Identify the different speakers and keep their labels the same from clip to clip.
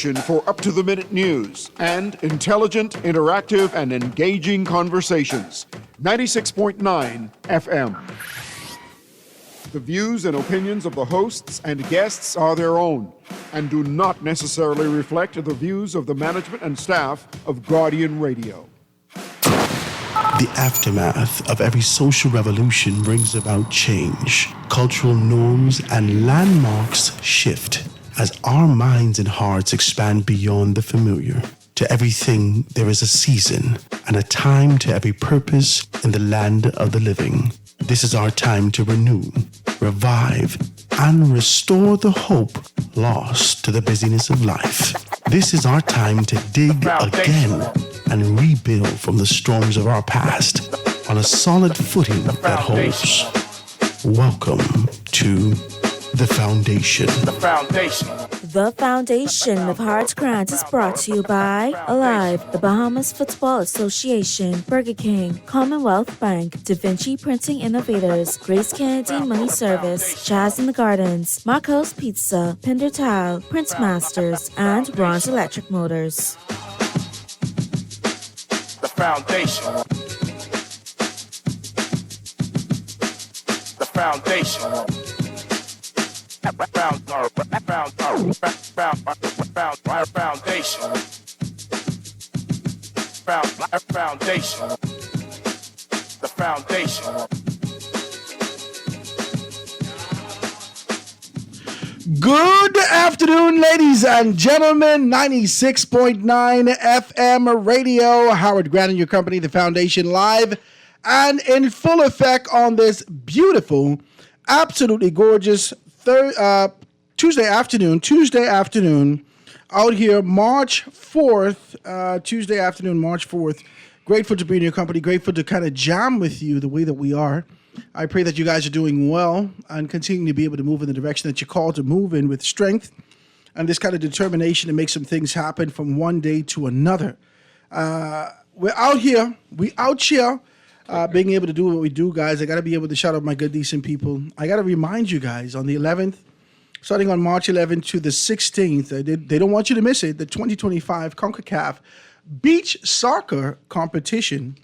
Speaker 1: station for up-to-the-minute news and intelligent, interactive, and engaging conversations. 96.9 FM. The views and opinions of the hosts and guests are their own and do not necessarily reflect the views of the management and staff of Guardian Radio.
Speaker 2: The aftermath of every social revolution brings about change. Cultural norms and landmarks shift as our minds and hearts expand beyond the familiar. To everything, there is a season and a time to every purpose in the land of the living. This is our time to renew, revive, and restore the hope lost to the busyness of life. This is our time to dig again and rebuild from the storms of our past on a solid footing that holds. Welcome to The Foundation.
Speaker 3: The Foundation.
Speaker 4: The Foundation of Hearts Grant is brought to you by Alive, the Bahamas Football Association, Burger King, Commonwealth Bank, Da Vinci Printing Innovators, Grace Kennedy Money Service, Jazz in the Gardens, Marco's Pizza, Pinder Tile, Prince Masters, and Ron's Electric Motors.
Speaker 3: The Foundation. The Foundation. Foundation. The Foundation.
Speaker 5: Good afternoon, ladies and gentlemen. 96.9 FM radio. Howard Grant and your company, The Foundation, live and in full effect on this beautiful, absolutely gorgeous Tuesday afternoon, out here, March 4th, Tuesday afternoon, March 4th. Grateful to be in your company, grateful to kind of jam with you the way that we are. I pray that you guys are doing well and continuing to be able to move in the direction that you're called to move in with strength and this kind of determination to make some things happen from one day to another. We're out here, being able to do what we do, guys. I got to be able to shout out my good, decent people. I got to remind you guys, on the 11th, starting on March 11th to the 16th, they don't want you to miss it, the 2025 CONCACAF Beach Soccer Competition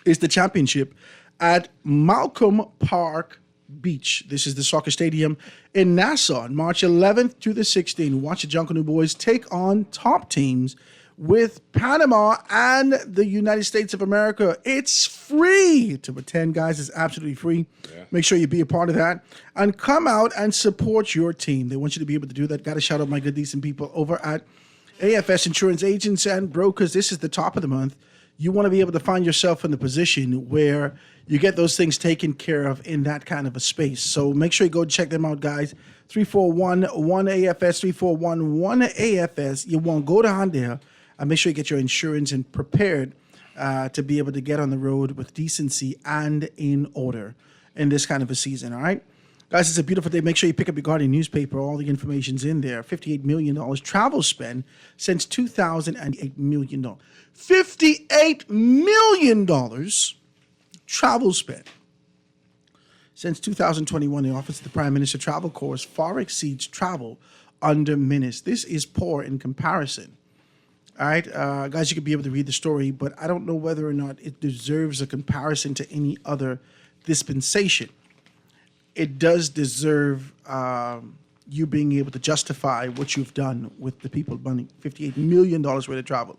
Speaker 5: is the championship at Malcolm Park Beach. This is the soccer stadium in Nassau, on March 11th to the 16th. Watch the Junkanoo boys take on top teams with Panama and the United States of America. It's free to attend, guys. It's absolutely free. Yeah. Make sure you be a part of that and come out and support your team. They want you to be able to do that. Got to shout out my good, decent people over at AFS Insurance Agents and Brokers. This is the top of the month. You want to be able to find yourself in the position where you get those things taken care of in that kind of a space. So make sure you go check them out, guys. 341-1AFS, 341-1AFS. You want to go down there and make sure you get your insurance and prepared to be able to get on the road with decency and in order in this kind of a season, all right? Guys, it's a beautiful day. Make sure you pick up your Guardian newspaper. All the information's in there. $58 million travel spend since $2008 million. $58 million travel spend. Since 2021, the Office of the Prime Minister Travel Course far exceeds travel under minutes. This is poor in comparison. All right, guys, you could be able to read the story, but I don't know whether or not it deserves a comparison to any other dispensation. It does deserve you being able to justify what you've done with the people money, $58 million worth of travel.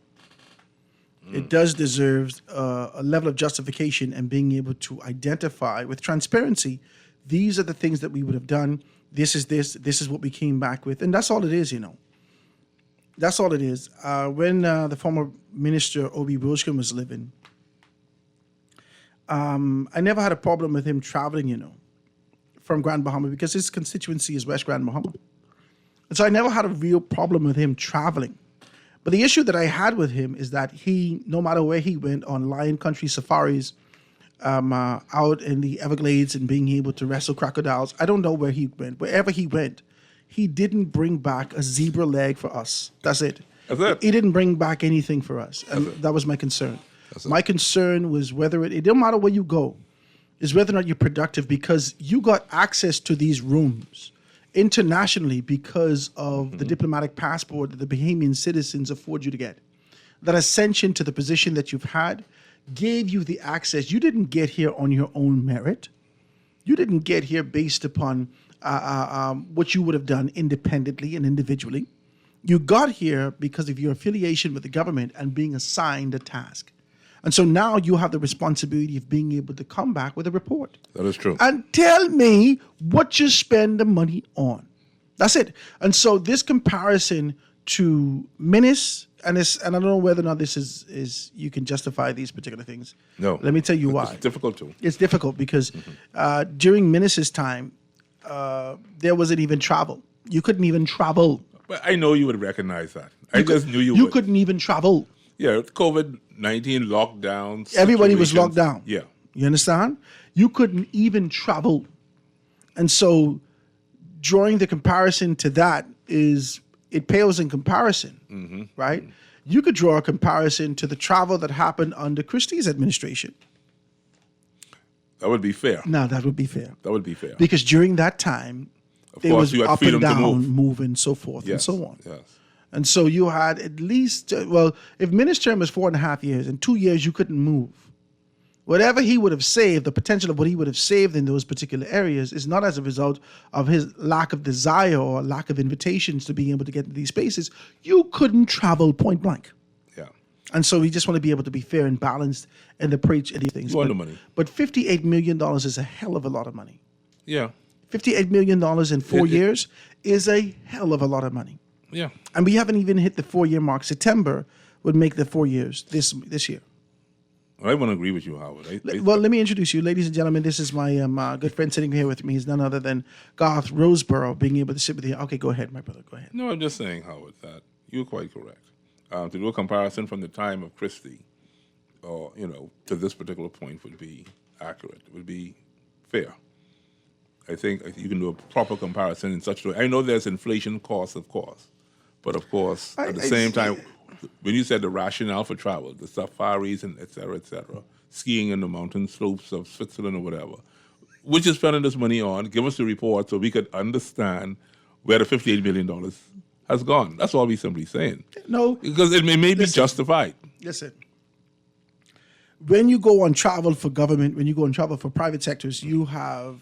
Speaker 5: It does deserve a level of justification and being able to identify with transparency. These are the things that we would have done. This is what we came back with. And that's all it is, you know. That's all it is. When the former minister, Obi Wilshkin, was living, I never had a problem with him traveling, you know, from Grand Bahama because his constituency is West Grand Bahama. And so I never had a real problem with him traveling. But the issue that I had with him is that he, no matter where he went on Lion Country safaris, out in the Everglades and being able to wrestle crocodiles, I don't know where he went. Wherever he went, he didn't bring back a zebra leg for us. That's it.
Speaker 6: That's it.
Speaker 5: He didn't bring back anything for us. And that was my concern. My concern was whether it don't matter where you go, is whether or not you're productive because you got access to these rooms internationally because of the diplomatic passport that the Bahamian citizens afford you to get. That ascension to the position that you've had gave you the access. You didn't get here on your own merit. You didn't get here based upon what you would have done independently and individually. You got here because of your affiliation with the government and being assigned a task. And so now you have the responsibility of being able to come back with a report.
Speaker 6: That is true.
Speaker 5: And tell me what you spend the money on. That's it. And so this comparison to Minis, and I don't know whether or not this is you can justify these particular things.
Speaker 6: No.
Speaker 5: Let me tell you why.
Speaker 6: It's difficult to.
Speaker 5: It's difficult because during Minis's time, there wasn't even travel. You couldn't even travel.
Speaker 6: But I know you would recognize that. I just knew you would.
Speaker 5: You couldn't even travel.
Speaker 6: Yeah, COVID-19 lockdowns.
Speaker 5: Everybody was locked down.
Speaker 6: Yeah.
Speaker 5: You understand? You couldn't even travel. And so drawing the comparison to that it pales in comparison, right? You could draw a comparison to the travel that happened under Christie's administration.
Speaker 6: That would be fair.
Speaker 5: Now, that would be fair.
Speaker 6: That would be fair.
Speaker 5: Because during that time, there
Speaker 6: course,
Speaker 5: was
Speaker 6: you had
Speaker 5: up and
Speaker 6: freedom to
Speaker 5: down,
Speaker 6: move.
Speaker 5: and so forth and
Speaker 6: Yes,
Speaker 5: so on.
Speaker 6: yes.
Speaker 5: And so you had at least, if Minis' term was 4.5 years, in 2 years you couldn't move. Whatever he would have saved, the potential of what he would have saved in those particular areas is not as a result of his lack of desire or lack of invitations to being able to get into these spaces. You couldn't travel point blank.
Speaker 6: Yeah.
Speaker 5: And so we just want to be able to be fair and balanced in the approach of these things.
Speaker 6: You want the money.
Speaker 5: But $58 million is a hell of a lot of money.
Speaker 6: Yeah.
Speaker 5: $58 million in 4 years is a hell of a lot of money.
Speaker 6: Yeah.
Speaker 5: And we haven't even hit the 4-year mark. September would make the 4 years this year.
Speaker 6: I want to agree with you, Howard.
Speaker 5: Well, let me introduce you. Ladies and gentlemen, this is my good friend sitting here with me. He's none other than Garth Roseborough, being able to sit with you. Okay, go ahead, my brother. Go ahead.
Speaker 6: No, I'm just saying, Howard, that you're quite correct. To do a comparison from the time of Christie, or to this particular point would be accurate. It would be fair. I think you can do a proper comparison in such a way. I know there's inflation costs, of course, but of course, at the same time, when you said the rationale for travel, the safaris and et cetera, skiing in the mountain slopes of Switzerland or whatever, which is spending this money on, give us the report so we could understand where the $58 million has gone. That's all we're simply saying.
Speaker 5: No.
Speaker 6: Because it may be justified.
Speaker 5: Listen. When you go on travel for government, when you go on travel for private sectors, you have,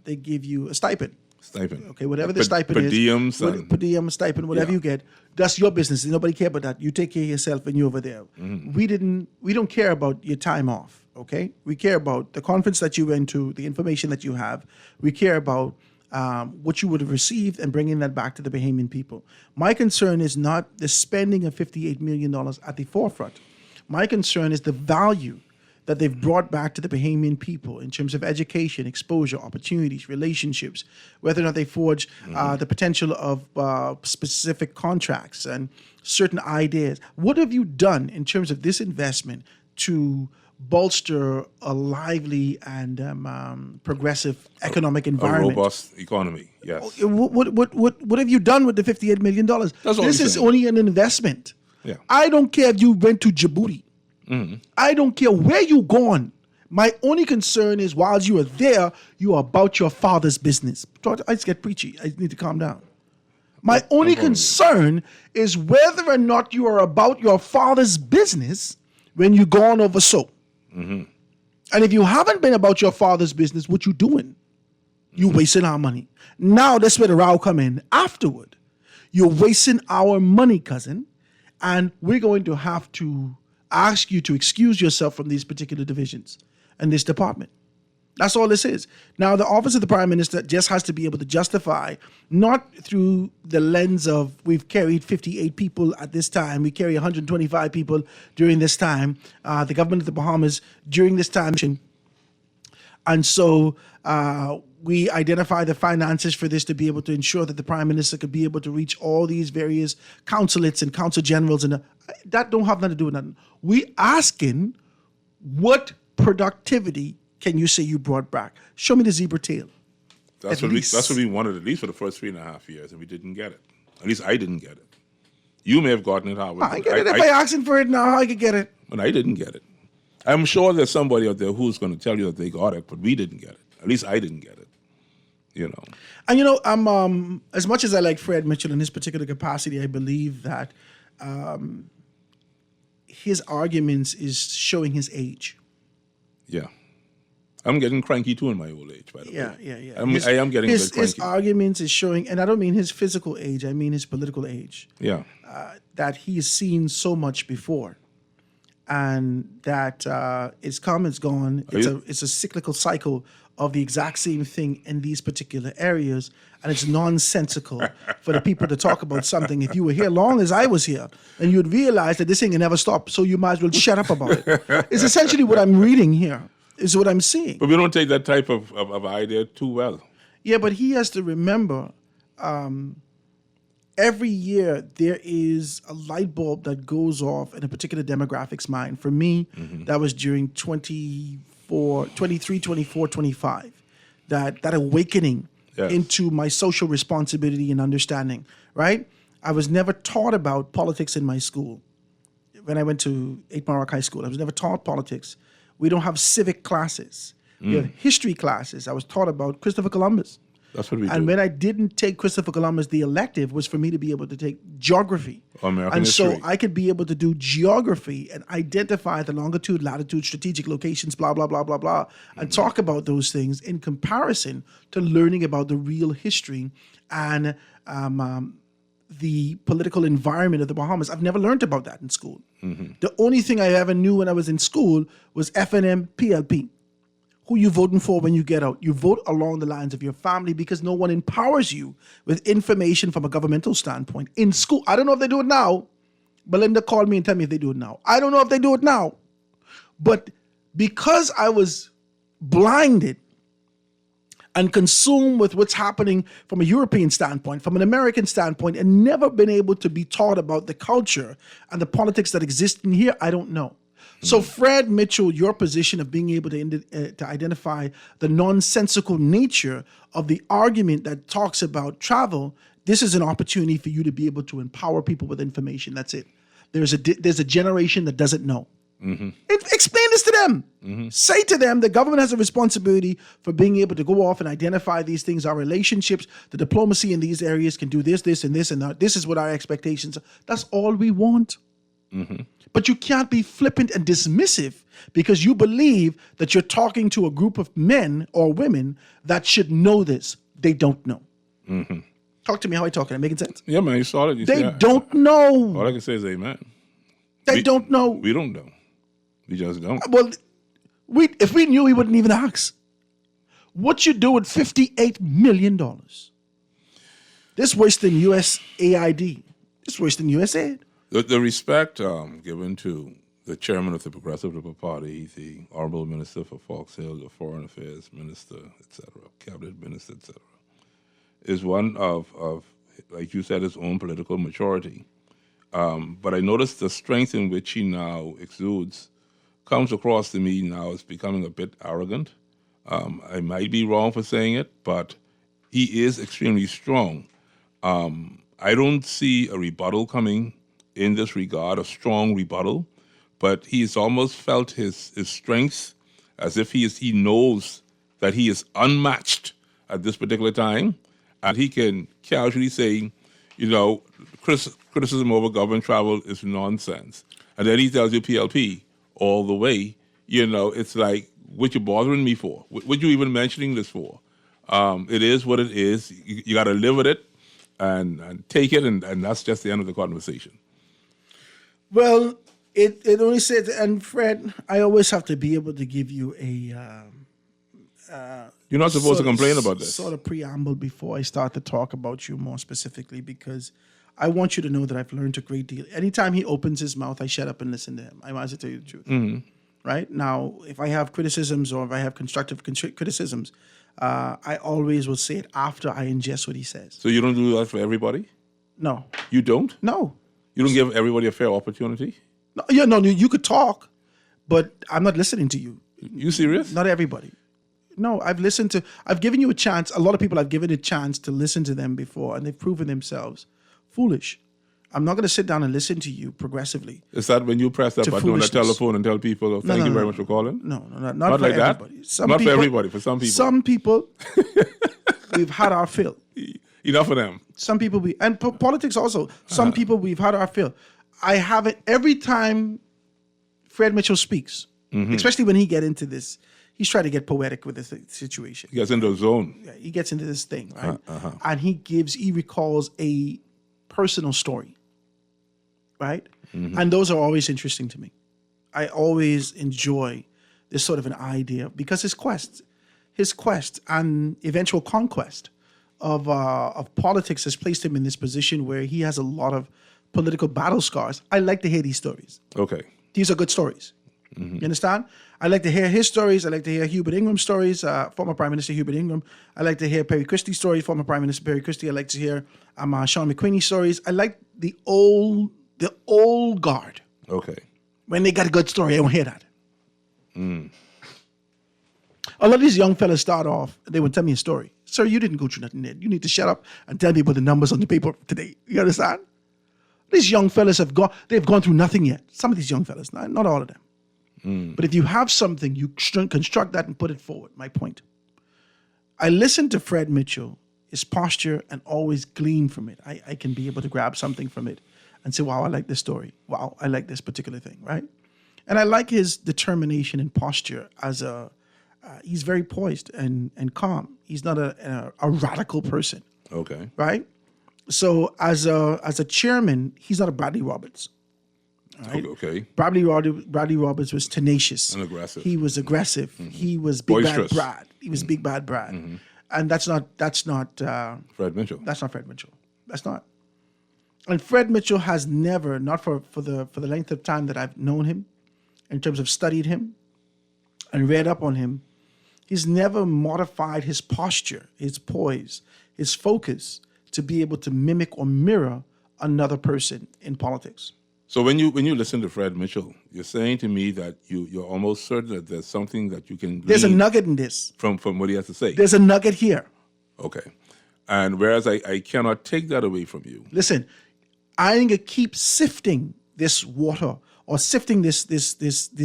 Speaker 5: they give you a stipend.
Speaker 6: Stipend.
Speaker 5: Okay, whatever the stipend
Speaker 6: per
Speaker 5: is.
Speaker 6: diems
Speaker 5: Per
Speaker 6: and-
Speaker 5: diem, stipend, whatever you get, that's your business. Nobody care about that. You take care of yourself and you're over there. We don't care about your time off, okay? We care about the conference that you went to, the information that you have. We care about what you would have received and bringing that back to the Bahamian people. My concern is not the spending of $58 million at the forefront. My concern is the value that they've brought back to the Bahamian people in terms of education, exposure, opportunities, relationships, whether or not they forge the potential of specific contracts and certain ideas. What have you done in terms of this investment to bolster a lively and progressive economic environment?
Speaker 6: A robust economy, yes.
Speaker 5: What have you done with the $58 million?
Speaker 6: That's all
Speaker 5: This
Speaker 6: I'm
Speaker 5: is
Speaker 6: saying.
Speaker 5: only an investment.
Speaker 6: Yeah.
Speaker 5: I don't care if you went to Djibouti. I don't care where you gone. My only concern is while you are there, you are about your father's business. I just get preachy. I need to calm down. My only concern is whether or not you are about your father's business when you gone over so. And if you haven't been about your father's business, what you doing? You wasting our money. Now that's where the row come in afterward. You're wasting our money, cousin, and we're going to have to ask you to excuse yourself from these particular divisions and this department. That's all this is. Now, the office of the Prime Minister just has to be able to justify, not through the lens of we've carried 58 people at this time, we carry 125 people during this time, the government of the Bahamas during this time. And so we identify the finances for this to be able to ensure that the Prime Minister could be able to reach all these various consulates and consul generals. And that don't have nothing to do with nothing. We asking what productivity can you say you brought back? Show me the zebra tail.
Speaker 6: That's what we wanted at least for the first 3.5 years, and we didn't get it. At least I didn't get it. You may have gotten it, Howard.
Speaker 5: I get it. If I asking for it now, I could get it.
Speaker 6: But I didn't get it. I'm sure there's somebody out there who's going to tell you that they got it, but we didn't get it. At least I didn't get it. you know.
Speaker 5: And you know, I'm as much as I like Fred Mitchell in his particular capacity, I believe that his arguments is showing his age.
Speaker 6: Yeah. I'm getting cranky too in my old age, by the way.
Speaker 5: Yeah.
Speaker 6: I am getting a bit
Speaker 5: his
Speaker 6: cranky.
Speaker 5: arguments is showing, and I don't mean his physical age, I mean his political age.
Speaker 6: Yeah.
Speaker 5: That he has seen so much before, and that it's come, it's gone. It's a cyclical cycle of the exact same thing in these particular areas, and it's nonsensical for the people to talk about something. If you were here long as I was here, then you'd realize that this thing can never stop. So you might as well shut up about it. It's essentially what I'm reading here. Is what I'm seeing.
Speaker 6: But we don't take that type of idea too well.
Speaker 5: Yeah, but he has to remember every year there is a light bulb that goes off in a particular demographic's mind. For me, that was during 23, 24, 25. That awakening into my social responsibility and understanding, right? I was never taught about politics in my school. When I went to 8 Mile Rock High School, I was never taught politics. We don't have civic classes. We have history classes. I was taught about Christopher Columbus.
Speaker 6: That's what we do.
Speaker 5: And when I didn't take Christopher Columbus, the elective was for me to be able to take geography.
Speaker 6: American
Speaker 5: and
Speaker 6: history.
Speaker 5: so I could be able to do geography and identify the longitude, latitude, strategic locations, blah, blah, blah, blah, blah, and talk about those things in comparison to learning about the real history and the political environment of the Bahamas. I've never learned about that in school. The only thing I ever knew when I was in school was FNM, PLP. Who you voting for when you get out? You vote along the lines of your family because no one empowers you with information from a governmental standpoint. In school, I don't know if they do it now. Belinda called me and tell me if they do it now. I don't know if they do it now. But because I was blinded and consumed with what's happening from a European standpoint, from an American standpoint, and never been able to be taught about the culture and the politics that exist in here, I don't know. So Fred Mitchell, your position of being able to identify the nonsensical nature of the argument that talks about travel, this is an opportunity for you to be able to empower people with information. That's it. There's a generation that doesn't know. Explain this to them. Say to them the government has a responsibility for being able to go off and identify these things, our relationships, the diplomacy in these areas can do this, and this, and that. This is what our expectations are. That's all we want. But you can't be flippant and dismissive because you believe that you're talking to a group of men or women that should know this. They don't know. Talk to me how I talk. Am I making sense?
Speaker 6: Yeah, man, you saw it.
Speaker 5: They don't know.
Speaker 6: All I can say is amen.
Speaker 5: They don't know.
Speaker 6: We don't know. We just don't.
Speaker 5: Well, if we knew, we wouldn't even ask. What you do with $58 million? This worse than USAID. This worse than USAID.
Speaker 6: The respect given to the chairman of the Progressive Liberal Party, the Honorable Minister for Fox Hill, the Foreign Affairs Minister, etc., Cabinet Minister, etc., is one of, like you said, his own political maturity. But I noticed the strength in which he now exudes comes across to me now as becoming a bit arrogant. I might be wrong for saying it, but he is extremely strong. I don't see a rebuttal coming in this regard, a strong rebuttal, but he's almost felt his strength as if he knows that he is unmatched at this particular time, and he can casually say, criticism over government travel is nonsense. And then he tells you PLP all the way. It's like, what you bothering me for? What you even mentioning this for? It is what it is. You got to live with it and take it, and that's just the end of the conversation.
Speaker 5: Well, it only says, and Fred, I always have to be able to give you a...
Speaker 6: You're not supposed to complain about this.
Speaker 5: Sort of preamble before I start to talk about you more specifically, because I want you to know that I've learned a great deal. Anytime he opens his mouth, I shut up and listen to him. I might as well tell you the truth. Right? Now, if I have criticisms or if I have constructive criticisms, I always will say it after I ingest what he says.
Speaker 6: So you don't do that for everybody?
Speaker 5: No.
Speaker 6: You don't?
Speaker 5: No.
Speaker 6: You don't give everybody a fair opportunity?
Speaker 5: No, you could talk, but I'm not listening to you.
Speaker 6: You serious?
Speaker 5: Not everybody. No, I've given you a chance. A lot of people I've given a chance to listen to them before, and they've proven themselves foolish. I'm not going to sit down and listen to you progressively.
Speaker 6: Is that when you press that button on the telephone and tell people, thank you very much for calling?
Speaker 5: No, not for
Speaker 6: like
Speaker 5: everybody.
Speaker 6: That? Not for everybody, for some people.
Speaker 5: Some people we've had our fill.
Speaker 6: Enough of them.
Speaker 5: Some people and politics also. Some people we've had our fill. I haven't every time Fred Mitchell speaks, especially when he get into this, he's trying to get poetic with the situation.
Speaker 6: He gets into a zone.
Speaker 5: Yeah, he gets into this thing, right? And he recalls a personal story, right? And those are always interesting to me. I always enjoy this sort of an idea because his quest and eventual conquest of politics has placed him in this position where he has a lot of political battle scars. I like to hear these stories.
Speaker 6: Okay.
Speaker 5: These are good stories. You understand? I like to hear his stories. I like to hear Hubert Ingram's stories, former Prime Minister Hubert Ingram. I like to hear Perry Christie's stories, former Prime Minister Perry Christie. I like to hear Sean McQueenie's stories. I like the old guard.
Speaker 6: Okay.
Speaker 5: When they got a good story, I don't hear that. A lot of these young fellas start off, they would tell me a story. Sir, you didn't go through nothing there. You need to shut up and tell me about the numbers on the paper today. You understand? These young fellas they've gone through nothing yet. Some of these young fellas, not all of them. But if you have something, you construct that and put it forward, my point. I listen to Fred Mitchell, his posture, and always glean from it. I can be able to grab something from it and say, wow, I like this story. Wow, I like this particular thing, right? And I like his determination and posture as he's very poised and calm. He's not a radical person,
Speaker 6: Okay.
Speaker 5: right? So as a chairman, he's not a Bradley Roberts. Right?
Speaker 6: Okay.
Speaker 5: Bradley Roberts was tenacious
Speaker 6: And aggressive.
Speaker 5: He was aggressive. He was big
Speaker 6: Boisterous.
Speaker 5: bad Brad. He was big bad Brad, and that's not
Speaker 6: Fred Mitchell.
Speaker 5: that's not Fred Mitchell. That's not. And Fred Mitchell has never, not for the length of time that I've known him, in terms of studied him and read up on him, he's never modified his posture, his poise, his focus to be able to mimic or mirror another person in politics.
Speaker 6: So when you listen to Fred Mitchell, you're saying to me that you're almost certain that there's something that you can
Speaker 5: There's a
Speaker 6: glean
Speaker 5: nugget in this.
Speaker 6: from what he has to say.
Speaker 5: There's a nugget here.
Speaker 6: Okay. And whereas I cannot take that away from you.
Speaker 5: Listen, I ain't gonna keep sifting this water or sifting this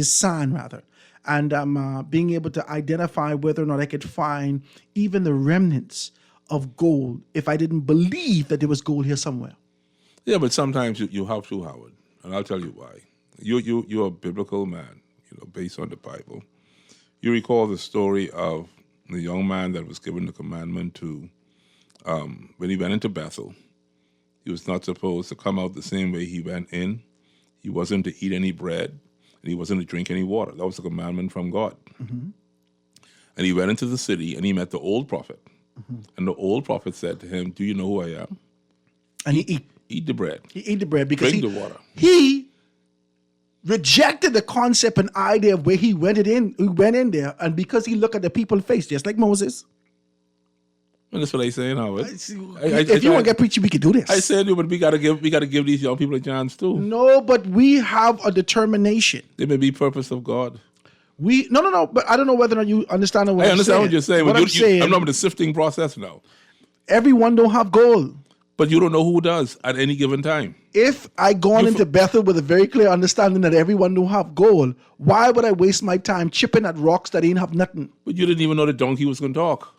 Speaker 5: sand rather, and being able to identify whether or not I could find even the remnants of gold if I didn't believe that there was gold here somewhere.
Speaker 6: Yeah, but sometimes you have to, Howard, and I'll tell you why. You're a biblical man, based on the Bible. You recall the story of the young man that was given the commandment to, when he went into Bethel, he was not supposed to come out the same way he went in. He wasn't to eat any bread, and he wasn't to drink any water. That was a commandment from God. And he went into the city, and he met the old prophet. And the old prophet said to him, "Do you know who I am?
Speaker 5: And he
Speaker 6: Eat the bread.
Speaker 5: ate the bread because
Speaker 6: Drink the water."
Speaker 5: he rejected the concept and idea of where he went in there, and because he looked at the people's face, just like Moses.
Speaker 6: And that's what I say, Howard.
Speaker 5: If you want to get preachy, we can do this.
Speaker 6: I said, but we gotta give these young people a chance too.
Speaker 5: No, but we have a determination.
Speaker 6: They may be purpose of God.
Speaker 5: No. But I don't know whether or not you understand what
Speaker 6: I
Speaker 5: I'm
Speaker 6: understand
Speaker 5: saying.
Speaker 6: what you're saying.
Speaker 5: What
Speaker 6: But
Speaker 5: I'm saying,
Speaker 6: I'm not in the sifting process now.
Speaker 5: everyone don't have gold.
Speaker 6: But you don't know who does at any given time.
Speaker 5: If I gone into Bethel with a very clear understanding that everyone don't have gold, why would I waste my time chipping at rocks that ain't have nothing?
Speaker 6: But you didn't even know the donkey was going to talk.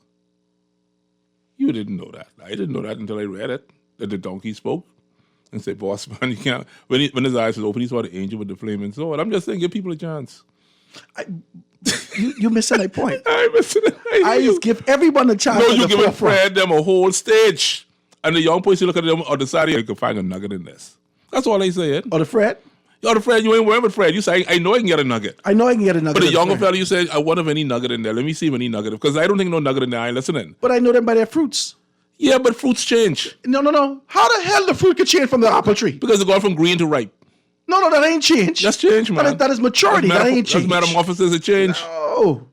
Speaker 6: You didn't know that. I didn't know that until I read it, that the donkey spoke and said, "Boss man, you can't." When his eyes was open, he saw the angel with the flaming sword. I'm just saying, give people a chance.
Speaker 5: You missing my point.
Speaker 6: I
Speaker 5: I just give everyone a chance.
Speaker 6: No,
Speaker 5: at
Speaker 6: you
Speaker 5: the
Speaker 6: giving
Speaker 5: forefront.
Speaker 6: Fred them a whole stage. And the young boys, you look at them on the side, you can find a nugget in this. That's all I say.
Speaker 5: Or the Fred?
Speaker 6: Yo, the Fred, you ain't worrying with Fred. You say, I know I can get a nugget.
Speaker 5: I know I can get a nugget.
Speaker 6: But the
Speaker 5: of
Speaker 6: younger
Speaker 5: Fred.
Speaker 6: fella, you say, I wonder if any nugget in there. Let me see if any nugget. Because I don't think no nugget in there. I ain't listening.
Speaker 5: But I know them by their fruits.
Speaker 6: Yeah, but fruits change.
Speaker 5: No. How the hell the fruit could change from the apple tree?
Speaker 6: Because they go from green to ripe.
Speaker 5: No, that ain't change.
Speaker 6: That's change, man.
Speaker 5: That is maturity. That ain't change.
Speaker 6: That's metamorphosis, a change.
Speaker 5: Oh.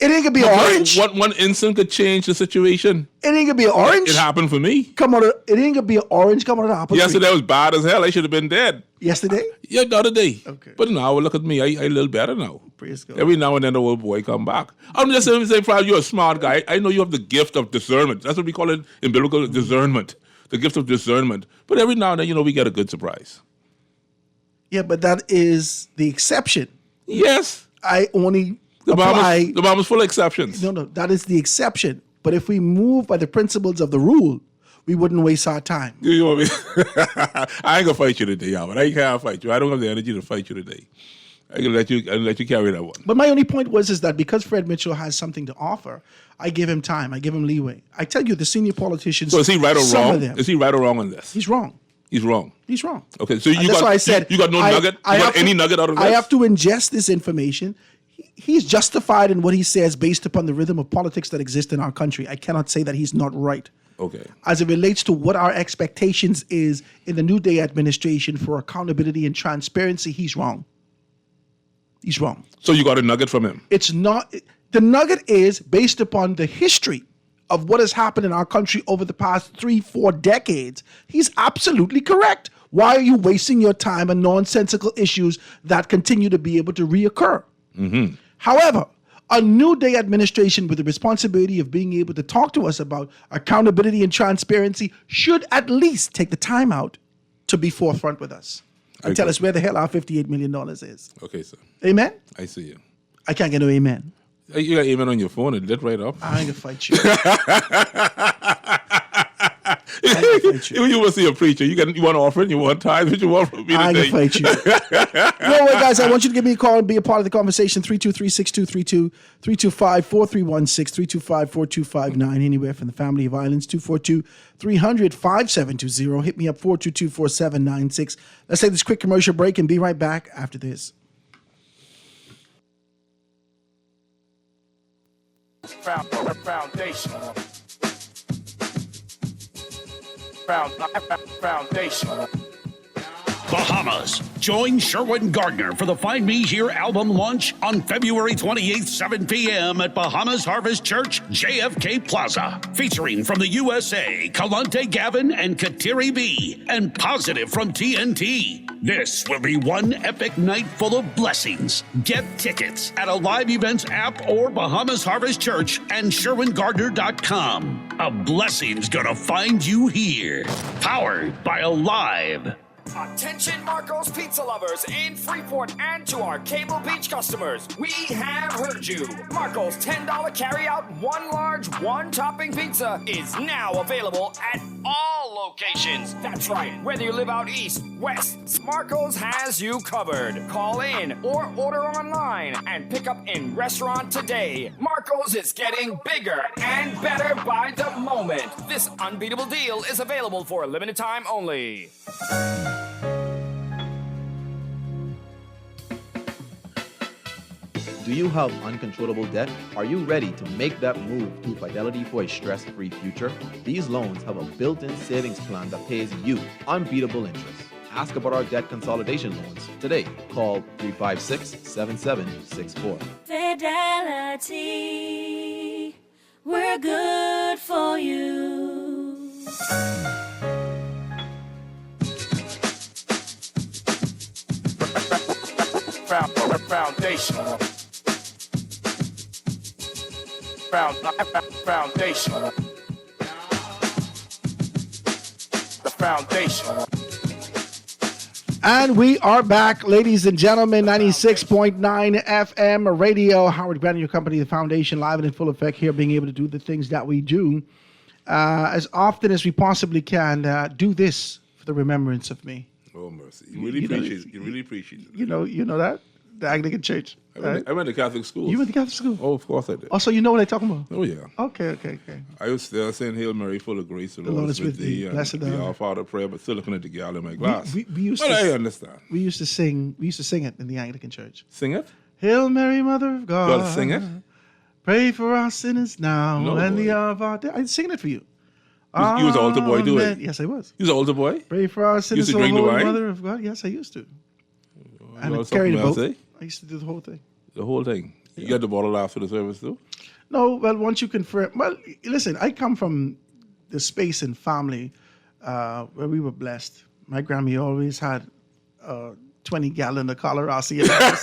Speaker 5: It ain't gonna be orange.
Speaker 6: One instant could change the situation.
Speaker 5: It ain't gonna be orange.
Speaker 6: It happened for me.
Speaker 5: It ain't gonna be orange coming out of the apple tree.
Speaker 6: Yesterday was bad as hell. I should have been dead.
Speaker 5: Yesterday?
Speaker 6: Yeah, the other day.
Speaker 5: Okay.
Speaker 6: But now, look at me. I a little better now.
Speaker 5: Praise God.
Speaker 6: Every now and then the old boy come back. I'm just saying, Fred, you're a smart guy. I know you have the gift of discernment. That's what we call it in biblical discernment. The gift of discernment. But every now and then, we get a good surprise.
Speaker 5: Yeah, but that is the exception.
Speaker 6: Yes.
Speaker 5: I only
Speaker 6: The
Speaker 5: apply.
Speaker 6: Bible is full of exceptions.
Speaker 5: No, that is the exception. But if we move by the principles of the rule, we wouldn't waste our time.
Speaker 6: You want me? I ain't gonna fight you today, Albert. I can't fight you. I don't have the energy to fight you today. I'm gonna let you carry that one.
Speaker 5: But my only point is that because Fred Mitchell has something to offer, I give him time. I give him leeway. I tell you, the senior politicians.
Speaker 6: So is he right or
Speaker 5: some
Speaker 6: wrong?
Speaker 5: of them,
Speaker 6: Is he right or wrong on this?
Speaker 5: he's wrong.
Speaker 6: He's wrong.
Speaker 5: He's wrong.
Speaker 6: Okay, so
Speaker 5: And that's why I said
Speaker 6: you got no nugget. You got any nugget out of this?
Speaker 5: I have to ingest this information. He's justified in what he says based upon the rhythm of politics that exist in our country. I cannot say that he's not right.
Speaker 6: Okay.
Speaker 5: As it relates to what our expectations is in the New Day administration for accountability and transparency, he's wrong. He's wrong.
Speaker 6: So you got a nugget from him?
Speaker 5: It's not. The nugget is based upon the history of what has happened in our country over the past 3-4 decades. He's absolutely correct. Why are you wasting your time on nonsensical issues that continue to be able to reoccur?
Speaker 6: Mm-hmm.
Speaker 5: However, a New Day administration with the responsibility of being able to talk to us about accountability and transparency should at least take the time out to be forefront with us and tell us where the hell our $58 million is.
Speaker 6: Okay, sir.
Speaker 5: Amen?
Speaker 6: I see you.
Speaker 5: I can't get no amen.
Speaker 6: You got amen on your phone and lit right up.
Speaker 5: I ain't gonna fight you.
Speaker 6: You want to see a preacher? You want to offer it? You want tithes? What you want from me
Speaker 5: I ain't
Speaker 6: today?
Speaker 5: gonna fight you. No way, guys. I want you to give me a call and be a part of the conversation. 323-6232, 325-4316, 325-4259. Anywhere from the family of islands. 242-300-5720. Hit me up 422-4796. Let's take this quick commercial break and be right back after this.
Speaker 3: Foundation. Foundation.
Speaker 7: Bahamas. Join Sherwin Gardner for the Find Me Here album launch on February 28th, 7 p.m. at Bahamas Harvest Church, JFK Plaza. Featuring from the USA, Kalante Gavin and Kateri B, and Positive from TNT. This will be one epic night full of blessings. Get tickets at a Live Events app or Bahamas Harvest Church and SherwinGardner.com. A blessing's gonna find you here. Powered by Alive.
Speaker 8: Attention Marco's Pizza lovers in Freeport and to our Cable Beach customers. We have heard you. Marco's $10 carry-out, one large, one topping pizza is now available at all locations. That's right. Whether you live out east, west, Marco's has you covered. Call in or order online and pick up in restaurant today. Marco's is getting bigger and better by the moment. This unbeatable deal is available for a limited time only.
Speaker 9: Do you have uncontrollable debt? Are you ready to make that move to Fidelity for a stress-free future? These loans have a built-in savings plan that pays you unbeatable interest. Ask about our debt consolidation loans today. Call 356-7764.
Speaker 4: Fidelity, we're good for you.
Speaker 3: Foundation. Foundation. The foundation.
Speaker 5: And we are back, ladies and gentlemen. 96.9 FM radio. Howard Grant, your company, the foundation, live and in full effect here, being able to do the things that we do as often as we possibly can. Do this for the remembrance of me.
Speaker 6: Oh, mercy. You really appreciate it. You really appreciate it.
Speaker 5: You know that? The Anglican Church.
Speaker 6: I went to Catholic school.
Speaker 5: You went to Catholic school?
Speaker 6: Oh, of course I did.
Speaker 5: Oh, so you know what I'm talking about?
Speaker 6: Oh, yeah.
Speaker 5: Okay.
Speaker 6: I was still saying Hail Mary, full of grace, and
Speaker 5: The Lord is with thee. Blessed
Speaker 6: the
Speaker 5: thou
Speaker 6: Our Father prayer, but still looking at the gal in my glass.
Speaker 5: We used
Speaker 6: but
Speaker 5: to,
Speaker 6: I understand.
Speaker 5: We used to sing it in the Anglican Church.
Speaker 6: Sing it?
Speaker 5: Hail Mary, Mother of God.
Speaker 6: Well, sing it?
Speaker 5: Pray for our sinners now
Speaker 6: No,
Speaker 5: and
Speaker 6: boy.
Speaker 5: the hour of our death. I'm singing it for you.
Speaker 6: You was an altar boy, do
Speaker 5: Amen.
Speaker 6: it?
Speaker 5: Yes, I was.
Speaker 6: You was an altar boy?
Speaker 5: Pray for our sinners,
Speaker 6: to
Speaker 5: O
Speaker 6: drink the
Speaker 5: Holy
Speaker 6: wine?
Speaker 5: Mother of God. Yes, I used to. And
Speaker 6: know
Speaker 5: I carried a
Speaker 6: something else,
Speaker 5: boat.
Speaker 6: eh?
Speaker 5: I used to do the whole thing.
Speaker 6: The whole thing. You got the bottle after the service, too?
Speaker 5: No, well, once you confirm. Well, listen, I come from the space and family where we were blessed. My Grammy always had 20-gallon of Colorado in the house.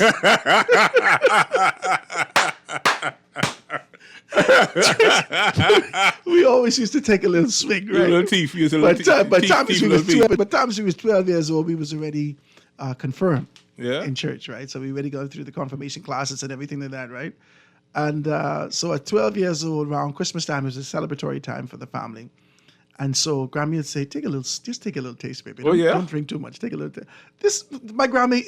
Speaker 5: We always used to take a little swing, right?
Speaker 6: A little teeth. You was a
Speaker 5: By
Speaker 6: little
Speaker 5: the
Speaker 6: teeth.
Speaker 5: time
Speaker 6: teeth,
Speaker 5: she
Speaker 6: little
Speaker 5: was
Speaker 6: teeth.
Speaker 5: 12 years old, we was already confirmed
Speaker 6: Yeah?
Speaker 5: in church, right? So we already go through the confirmation classes and everything like that, right? And so at 12 years old, around Christmas time, it was a celebratory time for the family. And so Grammy would say, just take a little taste, baby. Don't drink too much. Take a little taste. My Grammy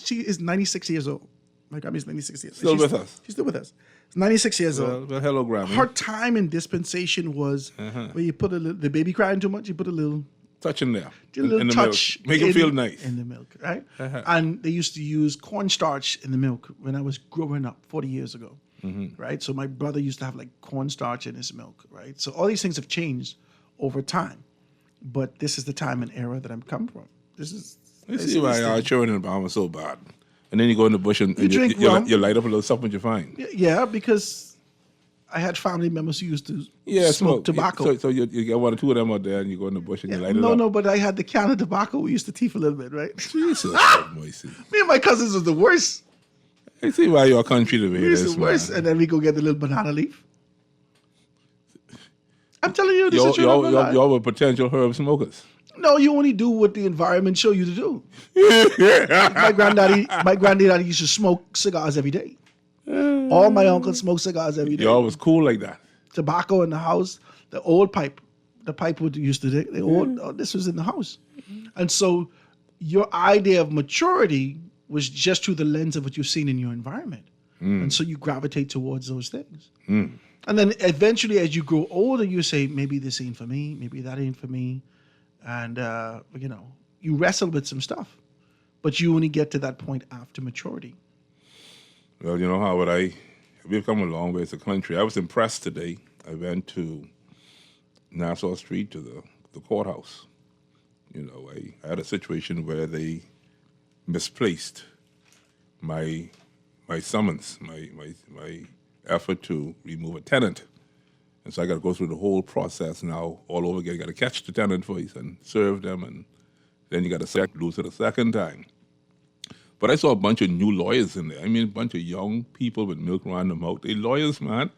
Speaker 5: she is 96 years old. My Grammy is 96 years old.
Speaker 6: Still with us.
Speaker 5: She's still with us. 96 years old.
Speaker 6: Well, hello, Grammy.
Speaker 5: Her time in dispensation was where you put the baby crying too much, you put a little
Speaker 6: touch in there.
Speaker 5: a little
Speaker 6: in the
Speaker 5: touch.
Speaker 6: Milk. Make him feel nice.
Speaker 5: In the milk, right? And they used to use cornstarch in the milk when I was growing up 40 years ago, right? So my brother used to have like cornstarch in his milk, right? So all these things have changed over time. But this is the time and era that I'm come from. Let's
Speaker 6: see why our children in Bahamas so bad. And then you go in the bush and you light up a little something you find.
Speaker 5: Yeah, because I had family members who used to smoke tobacco.
Speaker 6: So you get one or two of them out there and you go in the bush and you light it up.
Speaker 5: No, but I had the can of tobacco. We used to teeth a little bit, right?
Speaker 6: Jesus, Moisey.
Speaker 5: Me and my cousins was the worst.
Speaker 6: I see why your country the way it is,
Speaker 5: the worst. And then we go get the little banana leaf. I'm telling you, this is true.
Speaker 6: Y'all were potential herb smokers.
Speaker 5: No, you only do what the environment show you to do. my granddaddy used to smoke cigars every day. All my uncles smoked cigars every day.
Speaker 6: Y'all was cool like that.
Speaker 5: Tobacco in the house, the old pipe. The pipe would used to this was in the house. And so your idea of maturity was just through the lens of what you've seen in your environment. And so you gravitate towards those things. And then eventually as you grow older, you say, maybe this ain't for me, maybe that ain't for me. And, you wrestle with some stuff. But you only get to that point after maturity.
Speaker 6: Well, you know, Howard, we've come a long way as a country. I was impressed today. I went to Nassau Street to the courthouse. You know, I had a situation where they misplaced my summons, my effort to remove a tenant. And so I got to go through the whole process now all over again. You got to catch the tenant first and serve them, and then you got to lose it a second time. But I saw a bunch of new lawyers in there. I mean, a bunch of young people with milk around them out. They lawyers, man.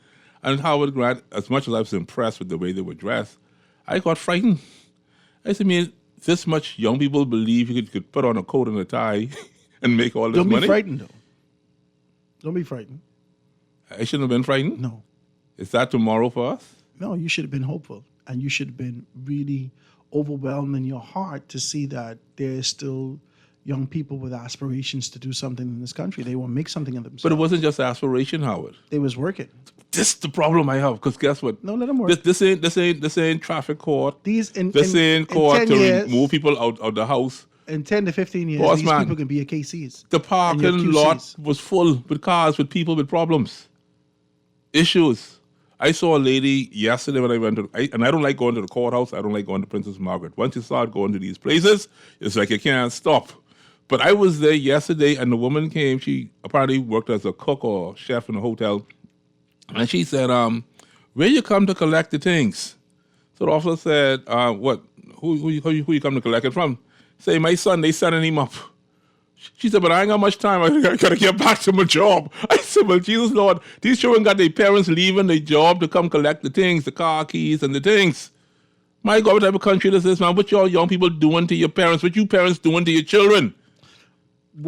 Speaker 6: And Howard Grant, as much as I was impressed with the way they were dressed, I got frightened. I said, man, this much young people believe you could put on a coat and a tie and make all this money?
Speaker 5: Don't be frightened, though. Don't be frightened.
Speaker 6: I shouldn't have been frightened?
Speaker 5: No.
Speaker 6: Is that tomorrow for us?
Speaker 5: No, you should have been hopeful. And you should have been really overwhelmed in your heart to see that there's still young people with aspirations to do something in this country. They want to make something of themselves.
Speaker 6: But it wasn't just aspiration, Howard.
Speaker 5: They was working.
Speaker 6: This is the problem I have, because guess what?
Speaker 5: No, let them work.
Speaker 6: This ain't traffic court.
Speaker 5: This
Speaker 6: ain't court to remove people out of the house.
Speaker 5: In 10 to 15 years,
Speaker 6: Boss
Speaker 5: these
Speaker 6: man,
Speaker 5: people can be your KCs.
Speaker 6: The parking lot was full with cars with people with problems, issues. I saw a lady yesterday when I went to, and I don't like going to the courthouse. I don't like going to Princess Margaret. Once you start going to these places, it's like you can't stop. But I was there yesterday, and the woman came. She apparently worked as a cook or chef in a hotel, and she said, "Where you come to collect the things?" So the officer said, "What? Who you come to collect it from?" Say, "My son, they sending him up." She said, "But I ain't got much time. I got to get back to my job." I said, "Well, Jesus, Lord, these children got their parents leaving their job to come collect the things, the car keys and the things. My God, what type of country this is, man? What y'all young people doing to your parents? What you parents doing to your children?"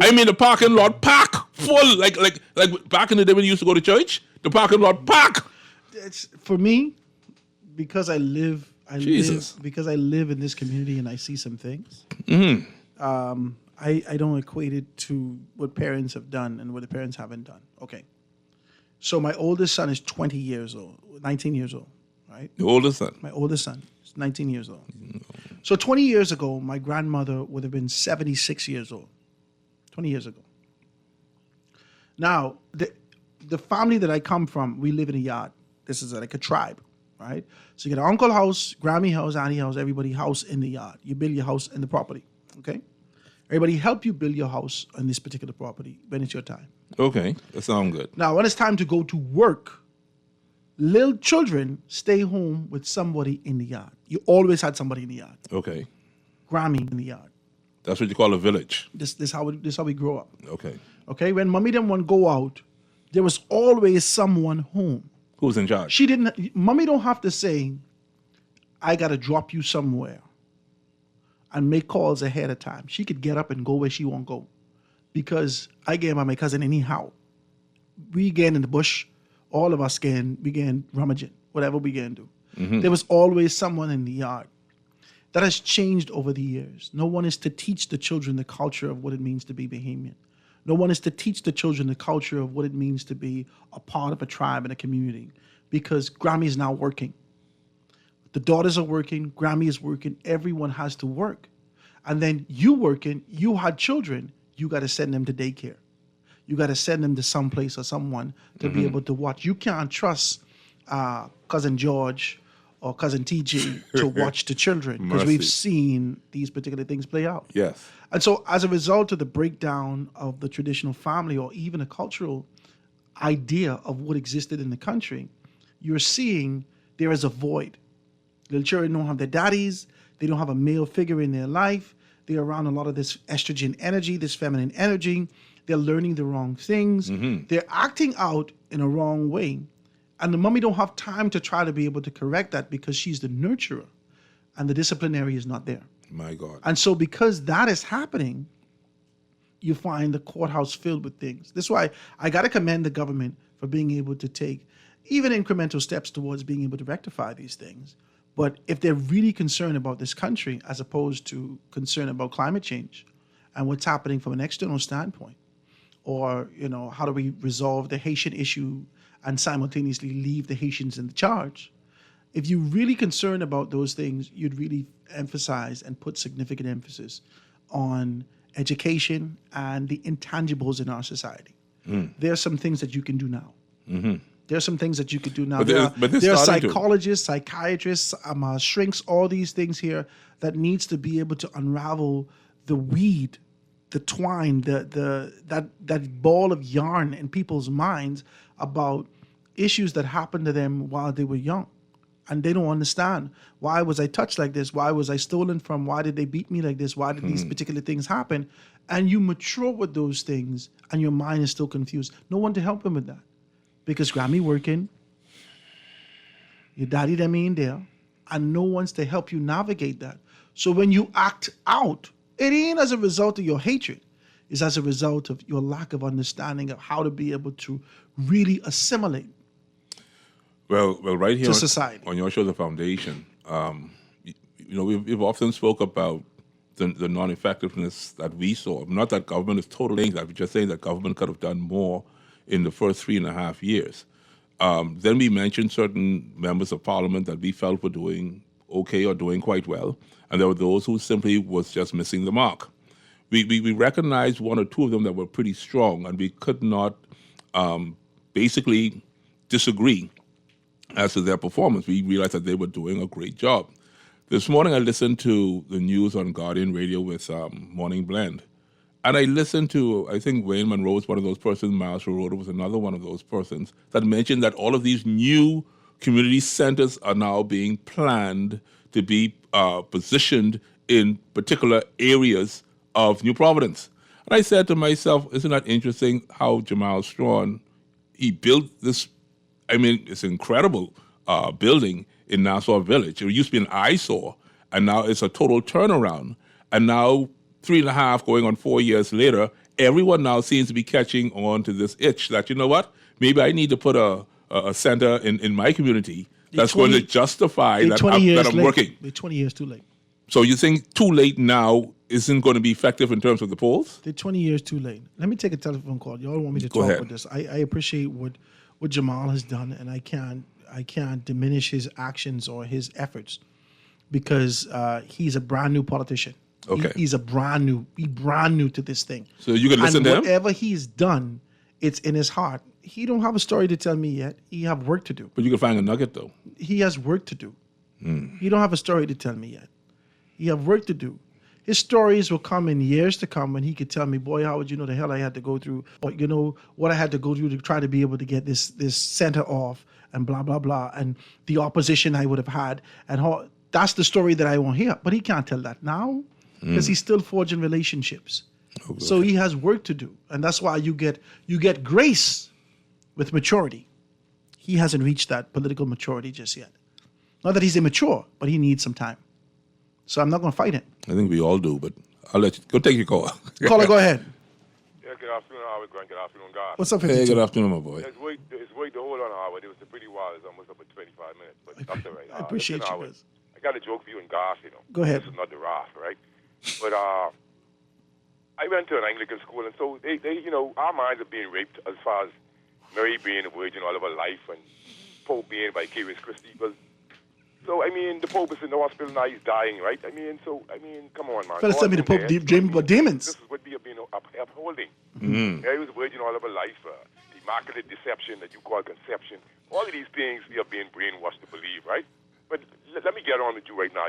Speaker 6: I mean, the parking lot packed full, like back in the day when you used to go to church. The parking lot packed.
Speaker 5: It's for me, because I live in this community and I see some things. I don't equate it to what parents have done and what the parents haven't done. Okay. So my oldest son is 19 years old, right?
Speaker 6: The oldest son?
Speaker 5: My oldest son is 19 years old. So 20 years ago, my grandmother would have been 76 years old. 20 years ago. Now, the family that I come from, we live in a yard. This is like a tribe, right? So you get an uncle house, Grammy house, auntie house, everybody house in the yard. You build your house in the property, okay? Everybody help you build your house on this particular property when it's your time.
Speaker 6: Okay, that sounds good.
Speaker 5: Now, when it's time to go to work, little children stay home with somebody in the yard. You always had somebody in the yard.
Speaker 6: Okay.
Speaker 5: Grammy in the yard.
Speaker 6: That's what you call a village.
Speaker 5: This how we grow up.
Speaker 6: Okay.
Speaker 5: Okay, when mommy didn't want to go out, there was always someone home.
Speaker 6: Who's in charge?
Speaker 5: Mommy don't have to say, "I got to drop you somewhere," and make calls ahead of time. She could get up and go where she won't go. Because I gave my cousin anyhow. We get in the bush all of us began rummaging, whatever we began to do. There was always someone in the yard. That has changed over the years. No one is to teach the children the culture of what it means to be Bahamian. No one is to teach the children the culture of what it means to be a part of a tribe and a community, because Grammy is now working. The daughters are working, Grammy is working, everyone has to work. And then you working, you had children, you got to send them to daycare. You got to send them to someplace or someone to be able to watch. You can't trust Cousin George or Cousin TJ to watch the children, because we've seen these particular things play out.
Speaker 6: Yes.
Speaker 5: And so as a result of the breakdown of the traditional family, or even a cultural idea of what existed in the country, you're seeing there is a void. Little children don't have their daddies. They don't have a male figure in their life. They're around a lot of this estrogen energy, this feminine energy. They're learning the wrong things. They're acting out in a wrong way. And the mommy don't have time to try to be able to correct that, because she's the nurturer and the disciplinary is not there.
Speaker 6: My God.
Speaker 5: And so because that is happening, you find the courthouse filled with things. This is why I got to commend the government for being able to take even incremental steps towards being able to rectify these things. But if they're really concerned about this country, as opposed to concerned about climate change and what's happening from an external standpoint, or, how do we resolve the Haitian issue and simultaneously leave the Haitians in the charge, if you're really concerned about those things, you'd really emphasize and put significant emphasis on education and the intangibles in our society. There are some things that you can do now. There are some things that you could do now.
Speaker 6: But
Speaker 5: there are psychologists, psychiatrists, shrinks, all these things here that needs to be able to unravel the weed, the twine, that ball of yarn in people's minds about issues that happened to them while they were young. And they don't understand, why was I touched like this? Why was I stolen from? Why did they beat me like this? Why did these particular things happen? And you mature with those things and your mind is still confused. No one to help him with that. Because Grammy working, your daddy them ain't there, and no one's to help you navigate that. So when you act out, it ain't as a result of your hatred. It's as a result of your lack of understanding of how to be able to really assimilate.
Speaker 6: Well, right here
Speaker 5: to society.
Speaker 6: On your show, The Foundation, we've often spoke about the non-effectiveness that we saw. Not that government is totally saying that, we're just saying that government could have done more in the first 3.5 years. Then we mentioned certain members of parliament that we felt were doing okay or doing quite well, and there were those who simply was just missing the mark. We recognized one or two of them that were pretty strong, and we could not basically disagree as to their performance. We realized that they were doing a great job. This morning I listened to the news on Guardian Radio with Morning Blend. And I listened to, I think Wayne Monroe was one of those persons, Miles Schroeder was another one of those persons, that mentioned that all of these new community centers are now being planned to be positioned in particular areas of New Providence. And I said to myself, isn't that interesting how Jamal Strawn, he built this, it's an incredible building in Nassau Village. It used to be an eyesore, and now it's a total turnaround. And now 3.5 going on 4 years later, everyone now seems to be catching on to this itch that, you know what, maybe I need to put a center in my community that's going to justify that I'm working.
Speaker 5: They're 20 years too late.
Speaker 6: So you think too late now isn't going to be effective in terms of the polls?
Speaker 5: They're 20 years too late. Let me take a telephone call. Y'all want me to talk with this. I appreciate what Jamal has done, and I can't diminish his actions or his efforts, because he's a brand new politician.
Speaker 6: Okay.
Speaker 5: He's brand new to this thing.
Speaker 6: So you can listen to him?
Speaker 5: Whatever he's done, it's in his heart. He don't have a story to tell me yet. He have work to do.
Speaker 6: But you can find a nugget, though.
Speaker 5: He has work to do. He don't have a story to tell me yet. He have work to do. His stories will come in years to come when he could tell me, boy, Howard, you know the hell I had to go through, or you know what I had to go through to try to be able to get this center off, and blah, blah, blah, and the opposition I would have had. And how, that's the story that I won't hear. But he can't tell that now, because he's still forging relationships. Okay. So he has work to do. And that's why you get grace with maturity. He hasn't reached that political maturity just yet. Not that he's immature, but he needs some time. So I'm not going to fight him.
Speaker 6: I think we all do, but I'll let you go take your call.
Speaker 5: Caller, go ahead.
Speaker 10: Yeah, good afternoon, Howard Grant. Good afternoon, God.
Speaker 5: What's up,
Speaker 6: 52? Hey, good afternoon, my boy.
Speaker 10: It's way going to hold on, Howard. It was a pretty while. It's almost about 25 minutes, but that's all right.
Speaker 5: I appreciate
Speaker 10: listen,
Speaker 5: you,
Speaker 10: Howard,
Speaker 5: guys.
Speaker 10: I got a joke for you and Garth,
Speaker 5: Go ahead.
Speaker 10: This is not the raft, right? But I went to an Anglican school, and so they our minds are being raped as far as Mary being a virgin all of her life and Pope being vicarious Christi. So, I mean, the Pope is in the hospital now, he's dying, right? I mean, come on, man.
Speaker 5: Fellas tell me the Pope dreamed about demons.
Speaker 10: This is what we are being upholding. Mary was a virgin all of her life. The immaculate deception that you call conception. All of these things we are being brainwashed to believe, right? But let me get on with you right now.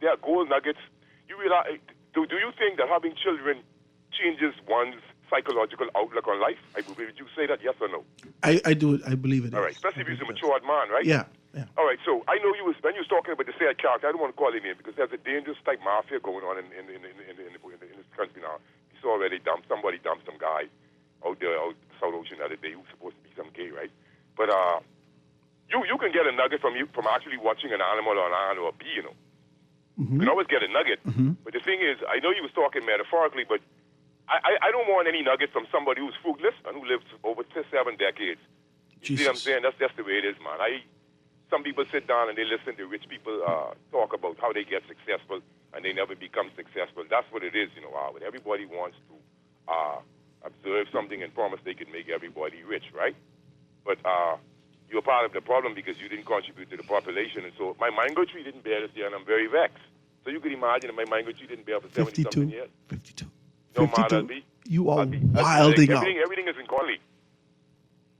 Speaker 10: There are gold nuggets. You realize, do you think that having children changes one's psychological outlook on life? Would you say that, yes or no?
Speaker 5: I do. I believe it.
Speaker 10: All right, especially if you're a matured man, right?
Speaker 5: Yeah.
Speaker 10: All right, so I know when you was talking about the sad character, I don't want to call it in because there's a dangerous type mafia going on in this country now. You saw already somebody dumped some guy out there out South Ocean the other day who's supposed to be some gay, right? But you can get a nugget from actually watching an animal or an ant or a bee, You can always get a nugget. But the thing is, I know you was talking metaphorically, but I don't want any nugget from somebody who's frugalist and who lives over 7 decades. You see what I'm saying? That's just the way it is, man. Some people sit down and they listen to rich people talk about how they get successful and they never become successful. That's what it is, Howard. Everybody wants to observe something and promise they can make everybody rich, right? But you're part of the problem because you didn't contribute to the population. And so my mango tree didn't bear this year, and I'm very vexed. So you could imagine if my mango tree didn't bear for 70-something years.
Speaker 5: 52.
Speaker 10: No,
Speaker 5: 52.
Speaker 10: man, I'll be.
Speaker 5: You are
Speaker 10: I'll be
Speaker 5: wilding out.
Speaker 10: Everything is in quality.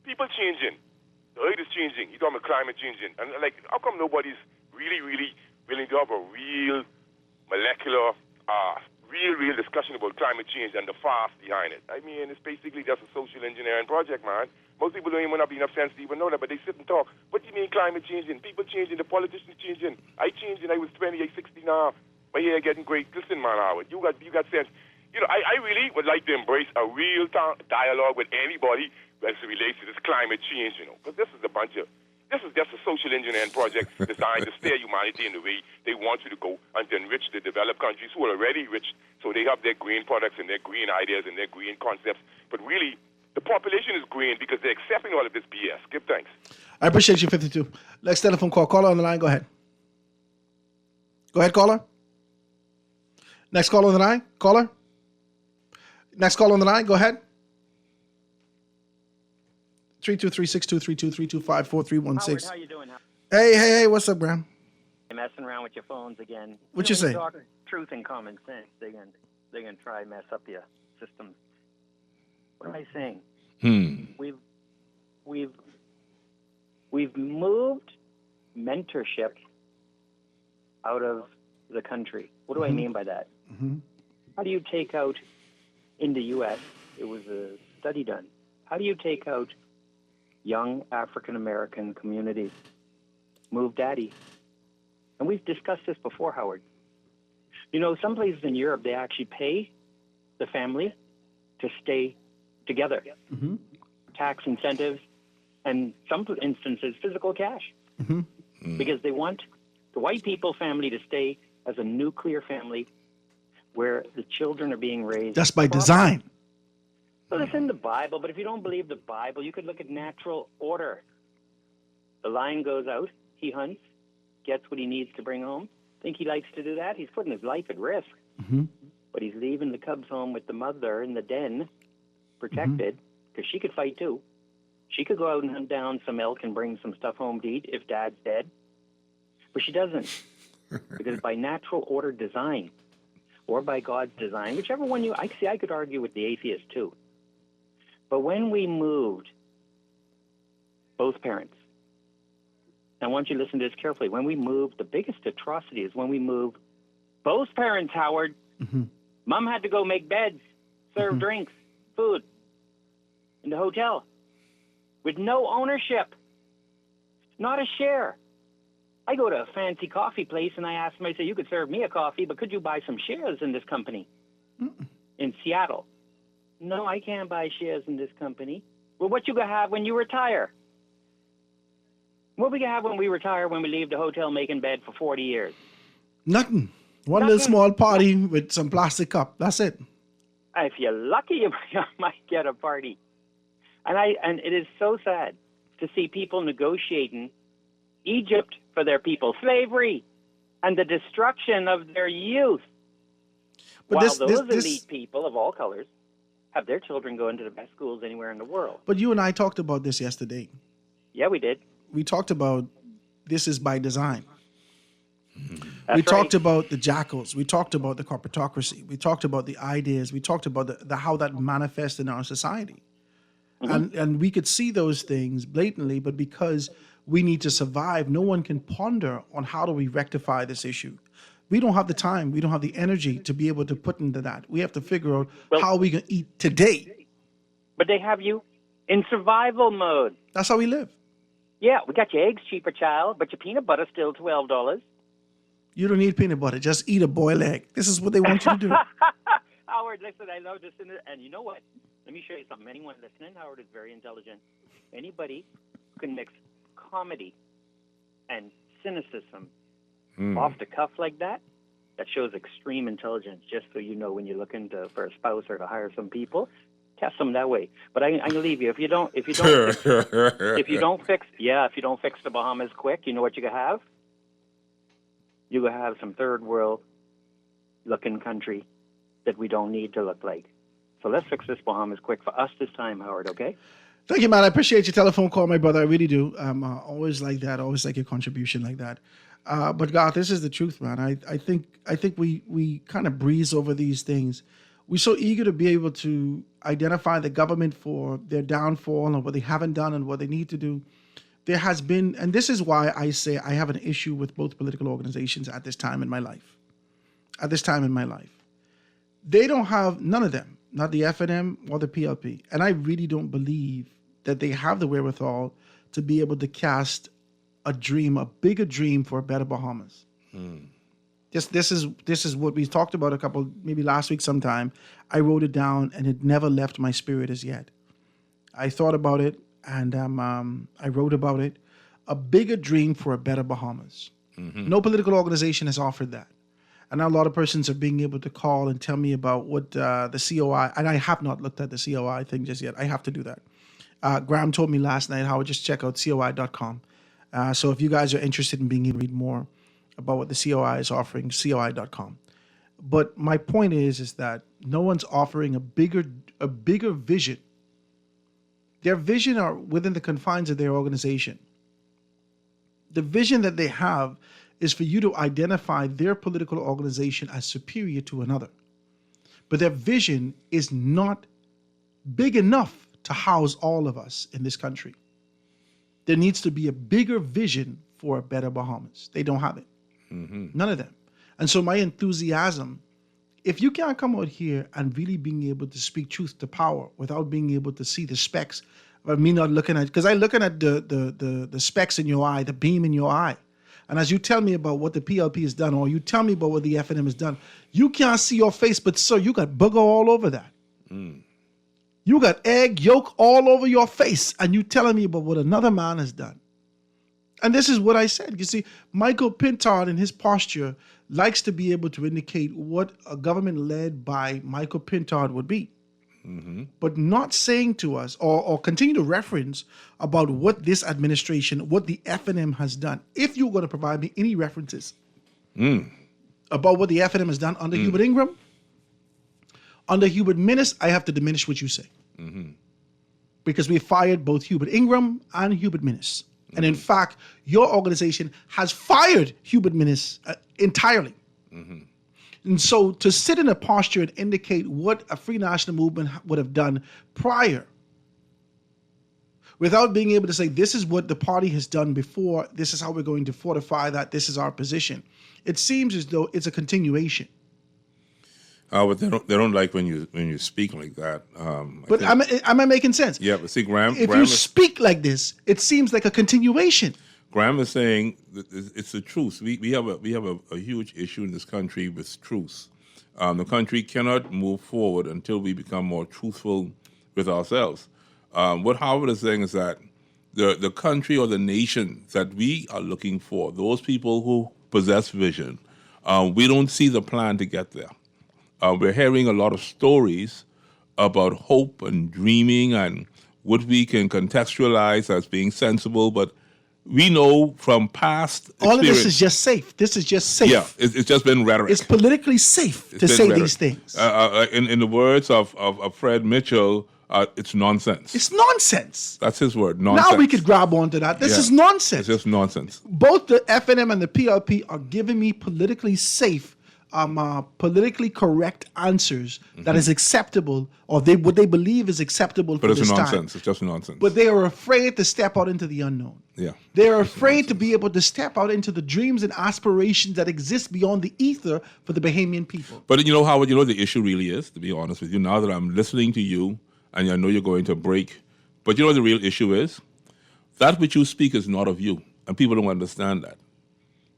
Speaker 10: People changing. The earth is changing. You're talking about climate changing. And, how come nobody's really, really willing to have a real molecular, real discussion about climate change and the fast behind it? I mean, it's basically just a social engineering project, man. Most people don't even have enough sense to even know that, but they sit and talk. What do you mean climate changing? People changing, the politicians changing. I changed and I was 28, 60 now. My hair getting great. Listen, man, Howard, you got sense. I really would like to embrace a real dialogue with anybody as it relates to this climate change, because this is just a social engineering project designed to steer humanity in the way they want you to go and to enrich the developed countries who are already rich, so they have their green products and their green ideas and their green concepts. But really, the population is green because they're accepting all of this BS. Give thanks.
Speaker 5: I appreciate you, 52. Next telephone call. Caller on the line. Go ahead. Go ahead, caller. Next caller on the line. Caller. Next caller on the line. Go ahead. 323-623-2325-4316.
Speaker 11: Howard, how you doing?
Speaker 5: Hey, what's up, Graham?
Speaker 11: You're messing around with your phones again.
Speaker 5: What you say?
Speaker 11: Talk truth and common sense. They're gonna try and mess up your system. What am I saying? We've moved mentorship out of the country. What do I mean by that? How do you take out in the U.S.? It was a study done. How do you take out young African-American communities? Move daddy. And we've discussed this before, Howard. Some places in Europe, they actually pay the family to stay together. Tax incentives, and some instances, physical cash. Because they want the white people family to stay as a nuclear family where the children are being raised.
Speaker 5: That's by design.
Speaker 11: Well, it's in the Bible, but if you don't believe the Bible, you could look at natural order. The lion goes out, he hunts, gets what he needs to bring home. Think he likes to do that? He's putting his life at risk. But he's leaving the cubs home with the mother in the den, protected, because she could fight too. She could go out and hunt down some elk and bring some stuff home to eat if dad's dead. But she doesn't. Because by natural order design, or by God's design, whichever one I could argue with the atheist too. But when we moved both parents, I want you to listen to this carefully. When we moved, the biggest atrocity is when we moved both parents, Howard. Mom had to go make beds, serve drinks, food in the hotel with no ownership, not a share. I go to a fancy coffee place and I ask them, I say, you could serve me a coffee, but could you buy some shares in this company in Seattle? No, I can't buy shares in this company. Well, what you gonna have when you retire? What we gonna have when we retire, when we leave the hotel making bed for 40 years?
Speaker 5: Nothing. One little small party with some plastic cup. That's it.
Speaker 11: If you're lucky, you might get a party. And it is so sad to see people negotiating Egypt for their people, slavery, and the destruction of their youth.
Speaker 5: But
Speaker 11: While those elite people of all colors have their children go into the best schools anywhere in the world.
Speaker 5: But you and I talked about this yesterday.
Speaker 11: Yeah, we did.
Speaker 5: We talked about this is by design.
Speaker 11: That's
Speaker 5: talked
Speaker 11: right.
Speaker 5: about the jackals. We talked about the corporatocracy. We talked about the ideas. We talked about the how that manifests in our society. And we could see those things blatantly, but because we need to survive, no one can ponder on how do we rectify this issue. We don't have the time. We don't have the energy to be able to put into that. We have to figure out how we can eat today.
Speaker 11: But they have you in survival mode.
Speaker 5: That's how we live.
Speaker 11: Yeah, we got your eggs cheaper, child, but your peanut butter's still $12.
Speaker 5: You don't need peanut butter. Just eat a boiled egg. This is what they want you to do.
Speaker 11: Howard, listen, I love this. And you know what? Let me show you something. Anyone listening, Howard is very intelligent. Anybody who can mix comedy and cynicism off the cuff like that, that shows extreme intelligence, just so you know when you're looking for a spouse or to hire some people. Cast them that way. But I'm gonna leave you. If you don't fix the Bahamas quick, you know what you gonna have? You gonna have some third world looking country that we don't need to look like. So let's fix this Bahamas quick for us this time, Howard, okay?
Speaker 5: Thank you, man. I appreciate your telephone call, my brother. I really do. Always like that. Always like your contribution like that. But God, this is the truth, man. I think we kind of breeze over these things. We're so eager to be able to identify the government for their downfall and what they haven't done and what they need to do. There has been, and this is why I say I have an issue with both political organizations at this time in my life. At this time in my life. They don't have, none of them, not the FNM or the PLP. And I really don't believe that they have the wherewithal to be able to cast a dream, a bigger dream for a better Bahamas. This is what we talked about maybe last week sometime. I wrote it down and it never left my spirit as yet. I thought about it and I wrote about it. A bigger dream for a better Bahamas. No political organization has offered that. And now a lot of persons are being able to call and tell me about what the COI, and I have not looked at the COI thing just yet. I have to do that. Graham told me last night how I just check out COI.com. So if you guys are interested in being able to read more about what the COI is offering, COI.com. But my point is that no one's offering a bigger vision. Their vision are within the confines of their organization. The vision that they have is for you to identify their political organization as superior to another. But their vision is not big enough to house all of us in this country. There needs to be a bigger vision for a better Bahamas. They don't have it. None of them. And so my enthusiasm, if you can't come out here and really being able to speak truth to power without being able to see the specks of me not looking at, because I'm looking at the specks in your eye, the beam in your eye. And as you tell me about what the PLP has done, or you tell me about what the FNM has done, you can't see your face, but sir, you got booger all over that. You got egg yolk all over your face, and you telling me about what another man has done. And this is what I said. You see, Michael Pintard in his posture likes to be able to indicate what a government led by Michael Pintard would be. But not saying to us or continue to reference about what this administration, what the FNM has done. If you're going to provide me any references about what the FNM has done under Hubert Ingram, under Hubert Minnis, I have to diminish what you say. Because we fired both Hubert Ingram and Hubert Minnis. And in fact, your organization has fired Hubert Minnis entirely. And so to sit in a posture and indicate what a free national movement would have done prior, without being able to say, this is what the party has done before, this is how we're going to fortify that, this is our position. It seems as though it's a continuation.
Speaker 6: But they don't like when you speak like that.
Speaker 5: But am I making sense?
Speaker 6: Yeah, but see, Graham.
Speaker 5: If you speak like this, it seems like a continuation.
Speaker 6: Graham is saying that it's the truth. We have a huge issue in this country with truth. The country cannot move forward until we become more truthful with ourselves. What Howard is saying is that the country or the nation that we are looking for, those people who possess vision, we don't see the plan to get there. We're hearing a lot of stories about hope and dreaming and what we can contextualize as being sensible, but we know from past
Speaker 5: All of this
Speaker 6: experience-
Speaker 5: is just safe. This is just safe.
Speaker 6: Yeah, it's just been rhetoric.
Speaker 5: It's politically safe
Speaker 6: It's
Speaker 5: to
Speaker 6: been
Speaker 5: say
Speaker 6: rhetoric.
Speaker 5: these things.
Speaker 6: In the words of Fred Mitchell, it's nonsense.
Speaker 5: It's nonsense.
Speaker 6: That's his word, nonsense.
Speaker 5: Now we could grab onto that. This
Speaker 6: Yeah.
Speaker 5: is nonsense.
Speaker 6: It's just nonsense.
Speaker 5: Both the FNM and the PLP are giving me politically safe, politically correct answers that is acceptable, or what they believe is acceptable
Speaker 6: But
Speaker 5: for
Speaker 6: it's
Speaker 5: this
Speaker 6: nonsense.
Speaker 5: time.
Speaker 6: It's just nonsense.
Speaker 5: But they are afraid to step out into the unknown.
Speaker 6: Yeah.
Speaker 5: They are afraid to be able to step out into the dreams and aspirations that exist beyond the ether for the Bahamian people.
Speaker 6: But you know, Howard, you know what the issue really is, to be honest with you, now that I'm listening to you, and I know you're going to break, but you know what the real issue is? That which you speak is not of you, and people don't understand that.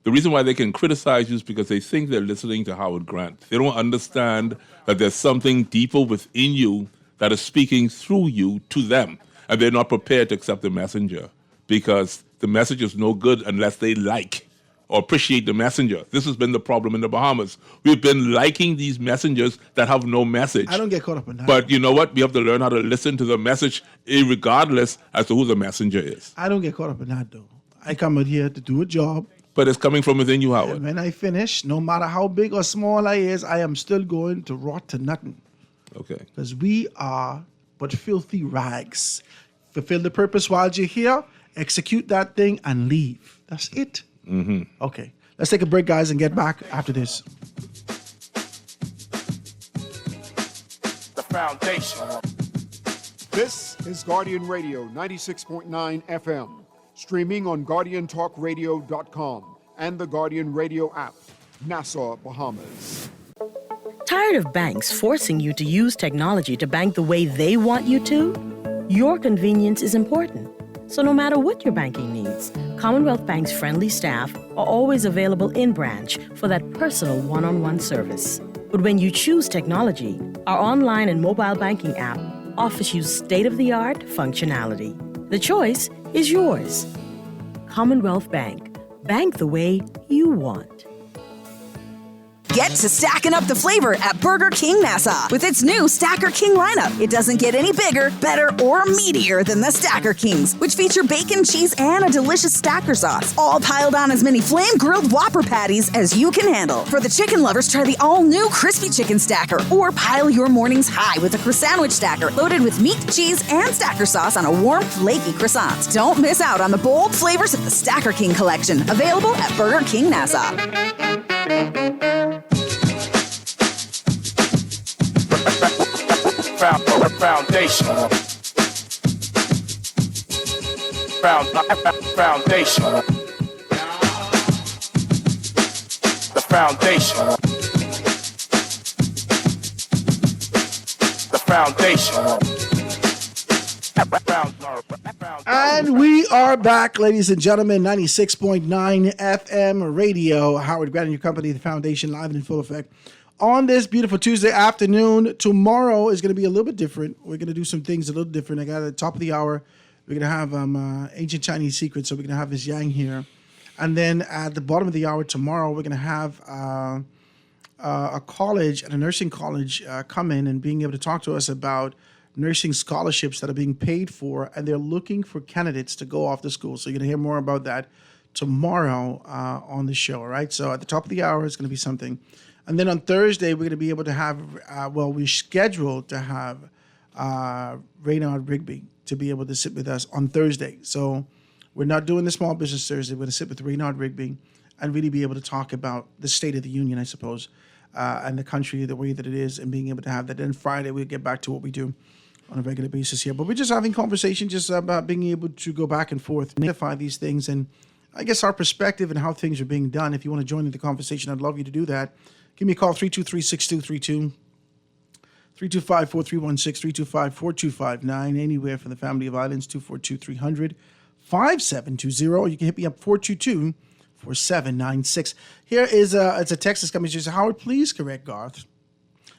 Speaker 6: The reason why they can criticize you is because they think they're listening to Howard Grant. They don't understand that there's something deeper within you that is speaking through you to them, and they're not prepared to accept the messenger because the message is no good unless they like or appreciate the messenger. This has been the problem in the Bahamas. We've been liking these messengers that have no message.
Speaker 5: I don't get caught up in that.
Speaker 6: But you know what? We have to learn how to listen to the message regardless as to who the messenger is.
Speaker 5: I don't get caught up in that, though. I come out here to do a job.
Speaker 6: But it's coming from within you, Howard.
Speaker 5: And when I finish, no matter how big or small I is, I am still going to rot to nothing.
Speaker 6: Okay.
Speaker 5: Because we are but filthy rags. Fulfill the purpose while you're here, execute that thing, and leave. That's it.
Speaker 6: Mm-hmm.
Speaker 5: Okay. Let's take a break, guys, and get back after this.
Speaker 3: The foundation.
Speaker 1: This is Guardian Radio 96.9 FM, streaming on GuardianTalkRadio.com and the Guardian Radio app, Nassau, Bahamas.
Speaker 12: Tired of banks forcing you to use technology to bank the way they want you to? Your convenience is important. So no matter what your banking needs, Commonwealth Bank's friendly staff are always available in branch for that personal one-on-one service. But when you choose technology, our online and mobile banking app offers you state-of-the-art functionality. The choice is yours. Commonwealth Bank. Bank the way you want.
Speaker 13: Get to stacking up the flavor at Burger King Nassau with its new Stacker King lineup. It doesn't get any bigger, better, or meatier than the Stacker Kings, which feature bacon, cheese, and a delicious stacker sauce, all piled on as many flame-grilled Whopper patties as you can handle. For the chicken lovers, try the all-new Crispy Chicken Stacker, or pile your mornings high with a croissant stacker loaded with meat, cheese, and stacker sauce on a warm, flaky croissant. Don't miss out on the bold flavors of the Stacker King collection, available at Burger King Nassau.
Speaker 3: Foundation. Foundation. The foundation. The foundation.
Speaker 5: And we are back, ladies and gentlemen. 96.9 FM radio. Howard Grant and your company, the Foundation, live and in full effect. On this beautiful Tuesday afternoon, tomorrow is going to be a little bit different. We're going to do some things a little different. I got at the top of the hour, we're going to have Ancient Chinese Secrets, so we're going to have Ms. Yang here. And then at the bottom of the hour tomorrow, we're going to have a college, at a nursing college, come in and being able to talk to us about nursing scholarships that are being paid for, and they're looking for candidates to go off to school. So you're going to hear more about that tomorrow on the show, all right? So at the top of the hour, it's going to be something. And then on Thursday, we're going to be able to have, we're scheduled to have Raynard Rigby to be able to sit with us on Thursday. So we're not doing the Small Business Thursday. We're going to sit with Raynard Rigby and really be able to talk about the State of the Union, I suppose, and the country, the way that it is, and being able to have that. Then Friday, we'll get back to what we do on a regular basis here. But we're just having conversation just about being able to go back and forth, identify these things, and I guess our perspective and how things are being done. If you want to join in the conversation, I'd love you to do that. Give me a call, 323-6232, 325-4316, 325-4259, anywhere from the Family of Islands, 242-300-5720. You can hit me up, 422-4796. Here is it's a text that's coming. She says, Howard, please correct Garth.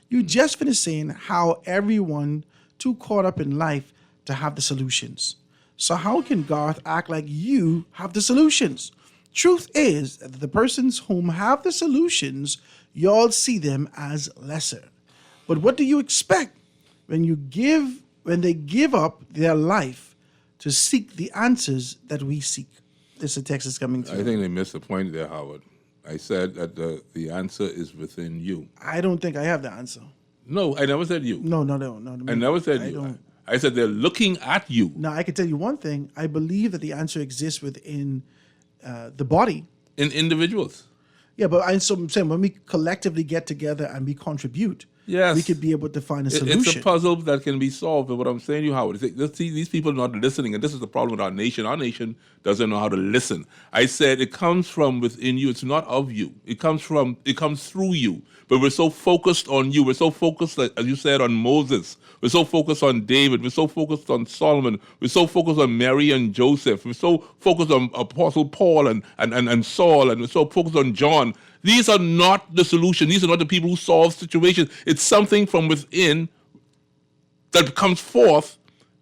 Speaker 5: You just finished saying how everyone too caught up in life to have the solutions. So how can Garth act like you have the solutions? Truth is that the persons whom have the solutions, y'all see them as lesser. But what do you expect when you give when they give up their life to seek the answers that we seek. This is a text that's coming through.
Speaker 6: I think they missed the point there, Howard. I said that the answer is within you.
Speaker 5: I don't think I have the answer.
Speaker 6: No, I never said you.
Speaker 5: No.
Speaker 6: I never said you. I said they're looking at you.
Speaker 5: Now, I can tell you one thing. I believe that the answer exists within the body.
Speaker 6: In individuals.
Speaker 5: Yeah, but I'm saying when we collectively get together and we contribute,
Speaker 6: yes,
Speaker 5: we could be able to find a solution.
Speaker 6: It's a puzzle that can be solved. But what I'm saying to you, Howard, is these people are not listening, and this is the problem with our nation. Our nation doesn't know how to listen. I said it comes from within you. It's not of you. It comes through you. But we're so focused on you. We're so focused, as you said, on Moses. We're so focused on David. We're so focused on Solomon. We're so focused on Mary and Joseph. We're so focused on Apostle Paul and Saul, and we're so focused on John. These are not the solution. These are not the people who solve situations. It's something from within that comes forth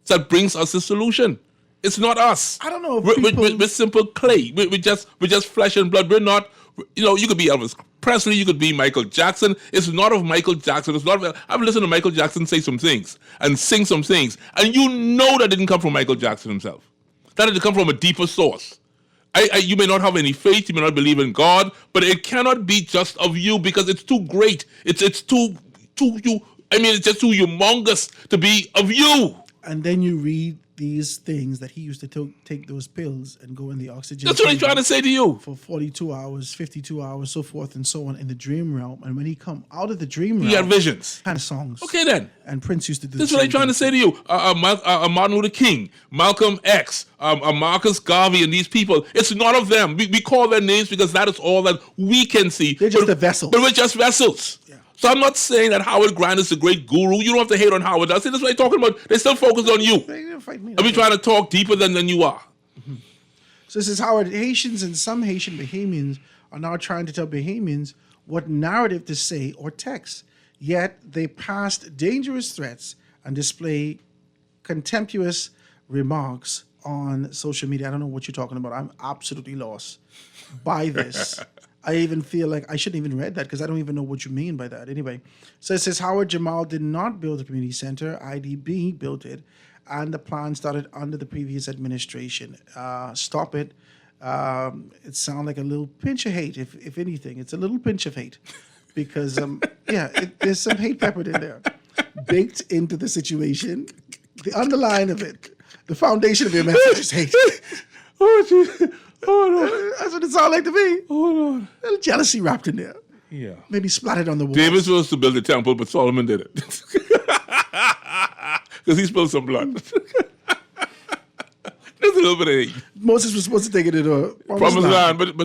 Speaker 6: that brings us a solution. It's not us.
Speaker 5: I don't know if
Speaker 6: we're simple clay. We're just flesh and blood. We're not. You could be Elvis Presley. You could be Michael Jackson. It's not of Michael Jackson. It's not. I've listened to Michael Jackson say some things and sing some things, and that didn't come from Michael Jackson himself. That had to come from a deeper source. You may not have any faith. You may not believe in God, but it cannot be just of you because it's too great. It's too you. It's just too humongous to be of you.
Speaker 5: And then you read these things that he used to take those pills and go in the oxygen.
Speaker 6: That's what he's trying to say to you.
Speaker 5: For 42 hours, 52 hours, so forth and so on in the dream realm. And when he come out of the dream realm,
Speaker 6: he had visions.
Speaker 5: Kind of songs.
Speaker 6: Okay then.
Speaker 5: And Prince used to do
Speaker 6: this. Is what I'm trying to say to you. Martin Luther King, Malcolm X, Marcus Garvey, and these people. It's not of them. We call their names because that is all that we can see.
Speaker 5: They're just a vessel.
Speaker 6: But we're just vessels. Yeah. So I'm not saying that Howard Grant is a great guru. You don't have to hate on Howard. I say that's what I'm talking about. They still focus on you.
Speaker 5: They didn't fight me.
Speaker 6: And we trying to talk deeper than you are.
Speaker 5: Mm-hmm. So this is Howard. Haitians and some Haitian Bahamians are now trying to tell Bahamians what narrative to say or text. Yet they passed dangerous threats and display contemptuous remarks on social media. I don't know what you're talking about. I'm absolutely lost by this. I even feel like I shouldn't even read that because I don't even know what you mean by that. Anyway, so it says Howard Jamal did not build a community center. IDB built it, and the plan started under the previous administration. Stop it. It sounds like a little pinch of hate, if anything. It's a little pinch of hate because, there's some hate peppered in there, baked into the situation. The underline of it, the foundation of your message is hate.
Speaker 6: Oh, geez. Oh, no.
Speaker 5: That's what it sounds like to me.
Speaker 6: Oh, no.
Speaker 5: A little jealousy wrapped in there.
Speaker 6: Yeah.
Speaker 5: Maybe splattered on the wall.
Speaker 6: David was supposed to build a temple, but Solomon did it. Because he spilled some blood. There's a little bit of hate.
Speaker 5: Moses was supposed to take it to the
Speaker 6: promised land. But we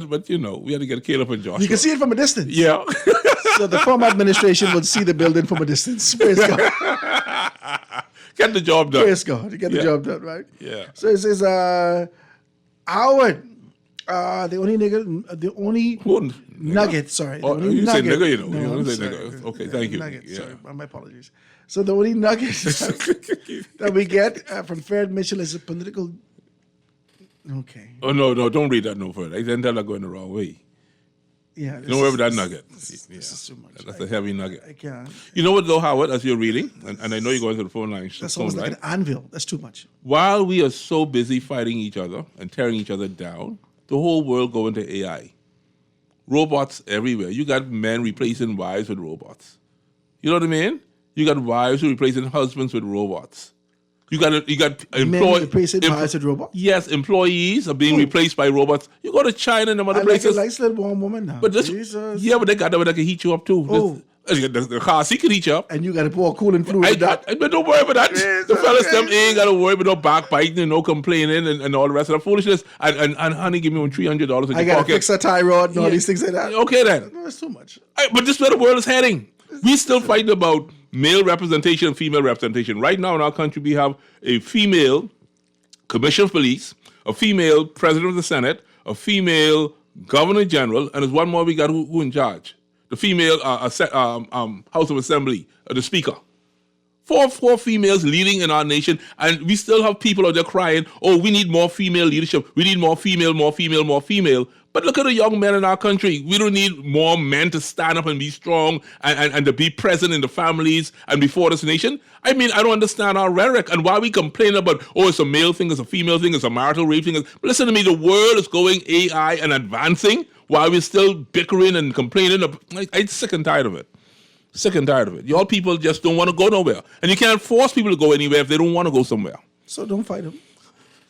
Speaker 6: had to get Caleb and Joshua.
Speaker 5: You can see it from a distance.
Speaker 6: Yeah.
Speaker 5: So the former administration would see the building from a distance. Praise God.
Speaker 6: Get the job done.
Speaker 5: Praise God. Get the job done, right?
Speaker 6: Yeah.
Speaker 5: So it says, Howard, the only nugget, sorry. The only
Speaker 6: you
Speaker 5: nugget,
Speaker 6: say nigga,
Speaker 5: No,
Speaker 6: you don't say
Speaker 5: sorry.
Speaker 6: nigga. Okay, thank you.
Speaker 5: Nugget,
Speaker 6: Yeah.
Speaker 5: sorry, my apologies. So the only nugget that we get from Fair Mitchell is a political. Okay.
Speaker 6: Oh, no, don't read that no further. Then they're going the wrong way.
Speaker 5: Yeah.
Speaker 6: Don't worry about that nugget.
Speaker 5: This is too much.
Speaker 6: That's a heavy nugget.
Speaker 5: I can't.
Speaker 6: You know what, though, Howard, as you're reading, and I know you're going to the phone line.
Speaker 5: That's almost like an anvil. That's too much.
Speaker 6: While we are so busy fighting each other and tearing each other down, the whole world going to AI. Robots everywhere. You got men replacing wives with robots. You know what I mean? You got wives who replacing husbands with robots. You got
Speaker 5: Men replacing wives with robots?
Speaker 6: Yes, employees are being replaced by robots. You go to China and other places.
Speaker 5: Like a nice little warm woman now.
Speaker 6: But but they got that can heat you up too.
Speaker 5: Oh.
Speaker 6: The car seat can heat you up.
Speaker 5: And you got to pour cooling fluid with that.
Speaker 6: But don't worry about that. The fellas them ain't got to worry about no backbiting and no complaining and all the rest of the foolishness. And honey, give me $300 in your pocket.
Speaker 5: I got to fix a tie rod and all these things like that.
Speaker 6: Okay then.
Speaker 5: No, that's too much.
Speaker 6: But this is where the world is heading. We still fighting about male representation and female representation. Right now in our country, we have a female commissioner of police, a female president of the Senate, a female governor general, and there's one more we got who in charge. The female House of Assembly, the Speaker. Four females leading in our nation, and we still have people out there crying, oh, we need more female leadership. We need more female, more female, more female. But look at the young men in our country. We don't need more men to stand up and be strong and to be present in the families and before this nation. I mean, I don't understand our rhetoric and why we complain about, oh, it's a male thing, it's a female thing, it's a marital rape thing. But listen to me, the world is going AI and advancing while we're still bickering and complaining. I'm sick and tired of it. Sick and tired of it. Y'all people just don't want to go nowhere. And you can't force people to go anywhere if they don't want to go somewhere.
Speaker 5: So don't fight them.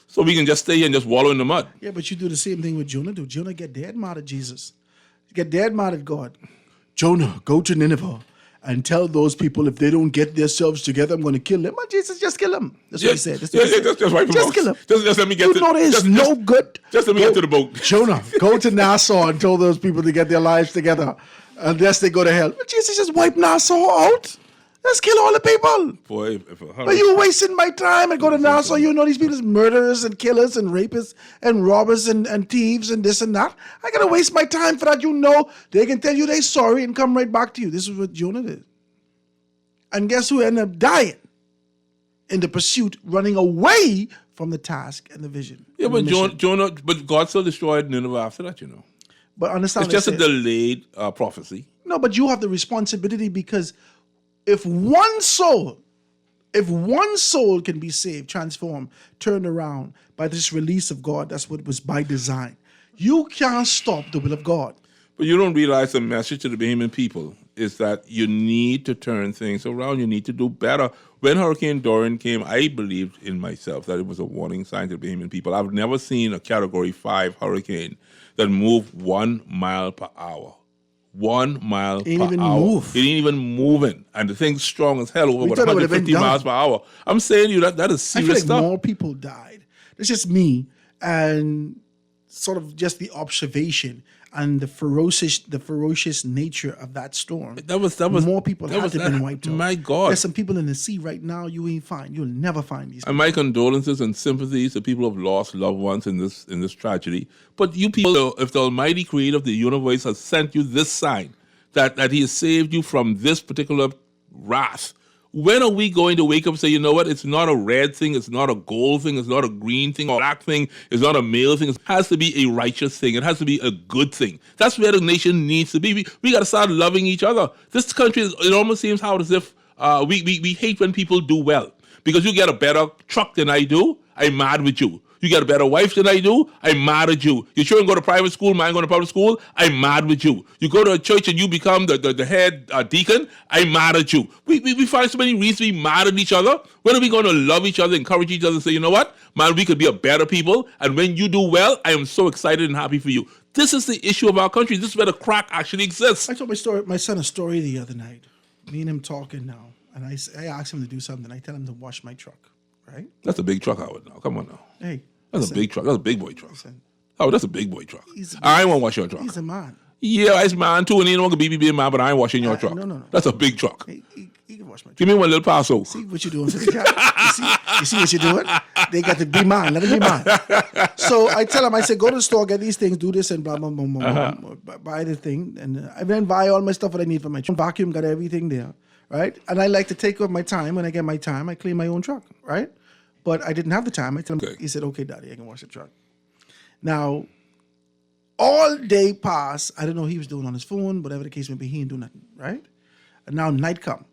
Speaker 6: So we can just stay here and just wallow in the mud.
Speaker 5: Yeah, but you do the same thing with Jonah. Jonah get dead mad at Jesus. Get dead mad at God. Jonah, go to Nineveh and tell those people if they don't get themselves together, I'm going to kill them. But Jesus, just kill them. That's what he said.
Speaker 6: Just wipe them out.
Speaker 5: Kill them.
Speaker 6: Just let me get
Speaker 5: no good.
Speaker 6: Just let me get to the boat.
Speaker 5: Jonah, go to Nassau and tell those people to get their lives together. Unless they go to hell. But Jesus just wipe Nassau out. Let's kill all the people.
Speaker 6: Boy,
Speaker 5: but you wasting my time and go to Nassau. You know these people is murderers and killers and rapists and robbers and thieves and this and that. I gotta waste my time for that. You know they can tell you they're sorry and come right back to you. This is what Jonah did. And guess who ended up dying? In the pursuit, running away from the task and the vision.
Speaker 6: Yeah, but Jonah, but God still destroyed Nineveh after that, you know.
Speaker 5: But understand,
Speaker 6: it's just a delayed prophecy.
Speaker 5: No, but you have the responsibility because if one soul can be saved, transformed, turned around by this release of God, that's what was by design. You can't stop the will of God.
Speaker 6: But you don't realize the message to the Bahamian people is that you need to turn things around. You need to do better. When Hurricane Dorian came, I believed in myself that it was a warning sign to the Bahamian people. I've never seen a Category 5 hurricane that moved 1 mile per hour. 1 mile per hour.
Speaker 5: Move.
Speaker 6: It ain't even moving. And the thing's strong as hell, over 150 miles per hour. I'm saying you that is serious
Speaker 5: I feel like
Speaker 6: stuff.
Speaker 5: More people died. It's just me and sort of just the observation and the ferocious nature of that storm.
Speaker 6: That was
Speaker 5: more people had to been wiped out.
Speaker 6: My God.
Speaker 5: There's some people in the sea right now you ain't find. You'll never find these people.
Speaker 6: And my condolences and sympathies to people who have lost loved ones in this tragedy. But you people, if the Almighty Creator of the universe has sent you this sign that He has saved you from this particular wrath, when are we going to wake up and say, you know what, it's not a red thing, it's not a gold thing, it's not a green thing, or a black thing, it's not a male thing, it has to be a righteous thing, it has to be a good thing. That's where the nation needs to be. We got to start loving each other. This country, it almost seems as if we hate when people do well. Because you get a better truck than I do, I'm mad with you. You get a better wife than I do, I'm mad at you. Your children go to private school, mine go to public school, I'm mad with you. You go to a church and you become the head deacon, I'm mad at you. We find so many reasons to be mad at each other. When are we going to love each other, encourage each other, and say, you know what, man, we could be a better people, and when you do well, I am so excited and happy for you. This is the issue of our country. This is where the crack actually exists.
Speaker 5: I told my son a story the other night. Me and him talking now, and I asked him to do something. I tell him to wash my truck, right?
Speaker 6: That's a big truck, Howard, now. Come on now.
Speaker 5: Hey.
Speaker 6: That's a big truck. That's a big boy truck. Oh, that's a big boy truck. I ain't want to wash your truck.
Speaker 5: He's a man.
Speaker 6: Yeah, it's mine too, and you don't want to be a man, but I ain't washing your truck.
Speaker 5: No.
Speaker 6: That's a big truck.
Speaker 5: He can wash my truck.
Speaker 6: Give me one little passo.
Speaker 5: See what you're doing for the guy. You see what you're doing? They got to be mine. Let them be mine. So I tell him, I said, go to the store, get these things, do this, and blah, blah, blah, blah, buy the thing. And I then buy all my stuff that I need for my truck. Vacuum, got everything there, right? And I like to take off my time. When I get my time, I clean my own truck, right? But I didn't have the time. I tell him, He said, okay, Daddy, I can wash the truck. Now, all day passed. I don't know what he was doing on his phone, whatever the case may be, he ain't do nothing, right? And now night come.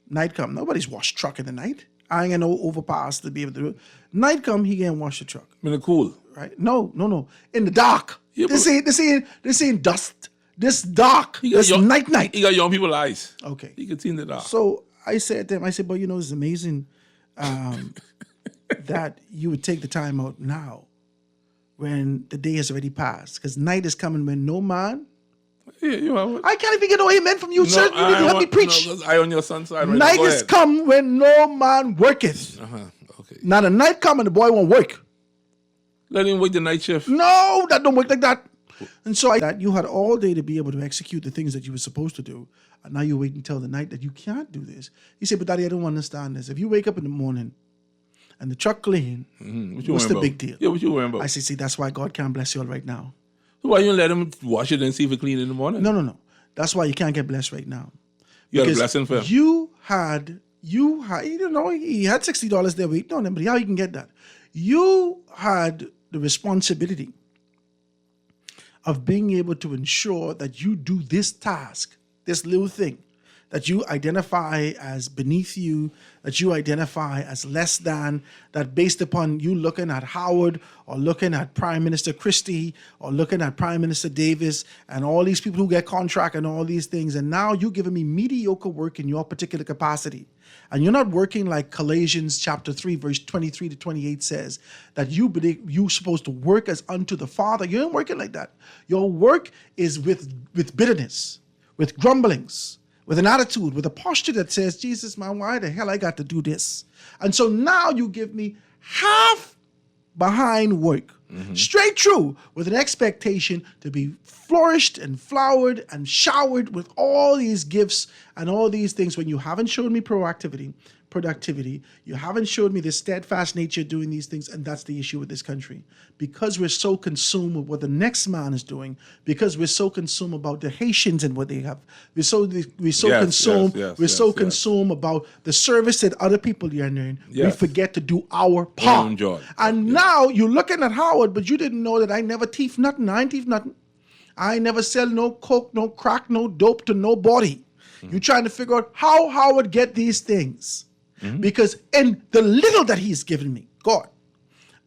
Speaker 5: Nobody's washed truck in the night. I ain't got no overpass to be able to do it. Night come, he can't wash the truck.
Speaker 6: In the cool.
Speaker 5: Right? No. In the dark. Yeah, this ain't dust. This dark. This night.
Speaker 6: He got young people's eyes.
Speaker 5: Okay.
Speaker 6: He can see in the dark.
Speaker 5: So I said to him, but you know, it's amazing that you would take the time out now when the day has already passed. Because night is coming when no man.
Speaker 6: Yeah,
Speaker 5: I can't even get no amen from you, sir. You need to help me preach.
Speaker 6: No, I on your son's side right
Speaker 5: night
Speaker 6: now.
Speaker 5: is come when no man worketh.
Speaker 6: Okay.
Speaker 5: Now the night come and the boy won't work.
Speaker 6: Let him work the night shift.
Speaker 5: No, that don't work like that. And so that you had all day to be able to execute the things that you were supposed to do. And now you're waiting until the night that you can't do this. He said, but Daddy, I don't understand this. If you wake up in the morning and the truck clean, what's the big deal?
Speaker 6: Yeah, what you worrying about?
Speaker 5: I said, see, that's why God can't bless you all right now.
Speaker 6: So why you don't let him wash it and see if it clean in the morning?
Speaker 5: No. That's why you can't get blessed right now.
Speaker 6: You got a blessing for him?
Speaker 5: You had you had, he had $60 there waiting on him, but how you can get that? You had the responsibility of being able to ensure that you do this task, this little thing, that you identify as beneath you, that you identify as less than, that based upon you looking at Howard or looking at Prime Minister Christie or looking at Prime Minister Davis and all these people who get contract and all these things, and now you're giving me mediocre work in your particular capacity. And you're not working like Colossians chapter 3, verse 23 to 28 says, that you're supposed to work as unto the Father. You ain't working like that. Your work is with bitterness, with grumblings, with an attitude, with a posture that says, Jesus, man, why the hell I got to do this? And so now you give me half behind work, straight through, with an expectation to be flourished and flowered and showered with all these gifts and all these things when you haven't showed me productivity, you haven't showed me the steadfast nature doing these things, and that's the issue with this country. Because we're so consumed with what the next man is doing, because we're so consumed about the Haitians and what they have, we're so consumed about the service that other people are doing, we forget to do our part. And now you're looking at Howard, but you didn't know that I never thief nothing. I ain't thief nothing. I never sell no coke, no crack, no dope to nobody. You're trying to figure out how Howard get these things. Because in the little that he's given me, God,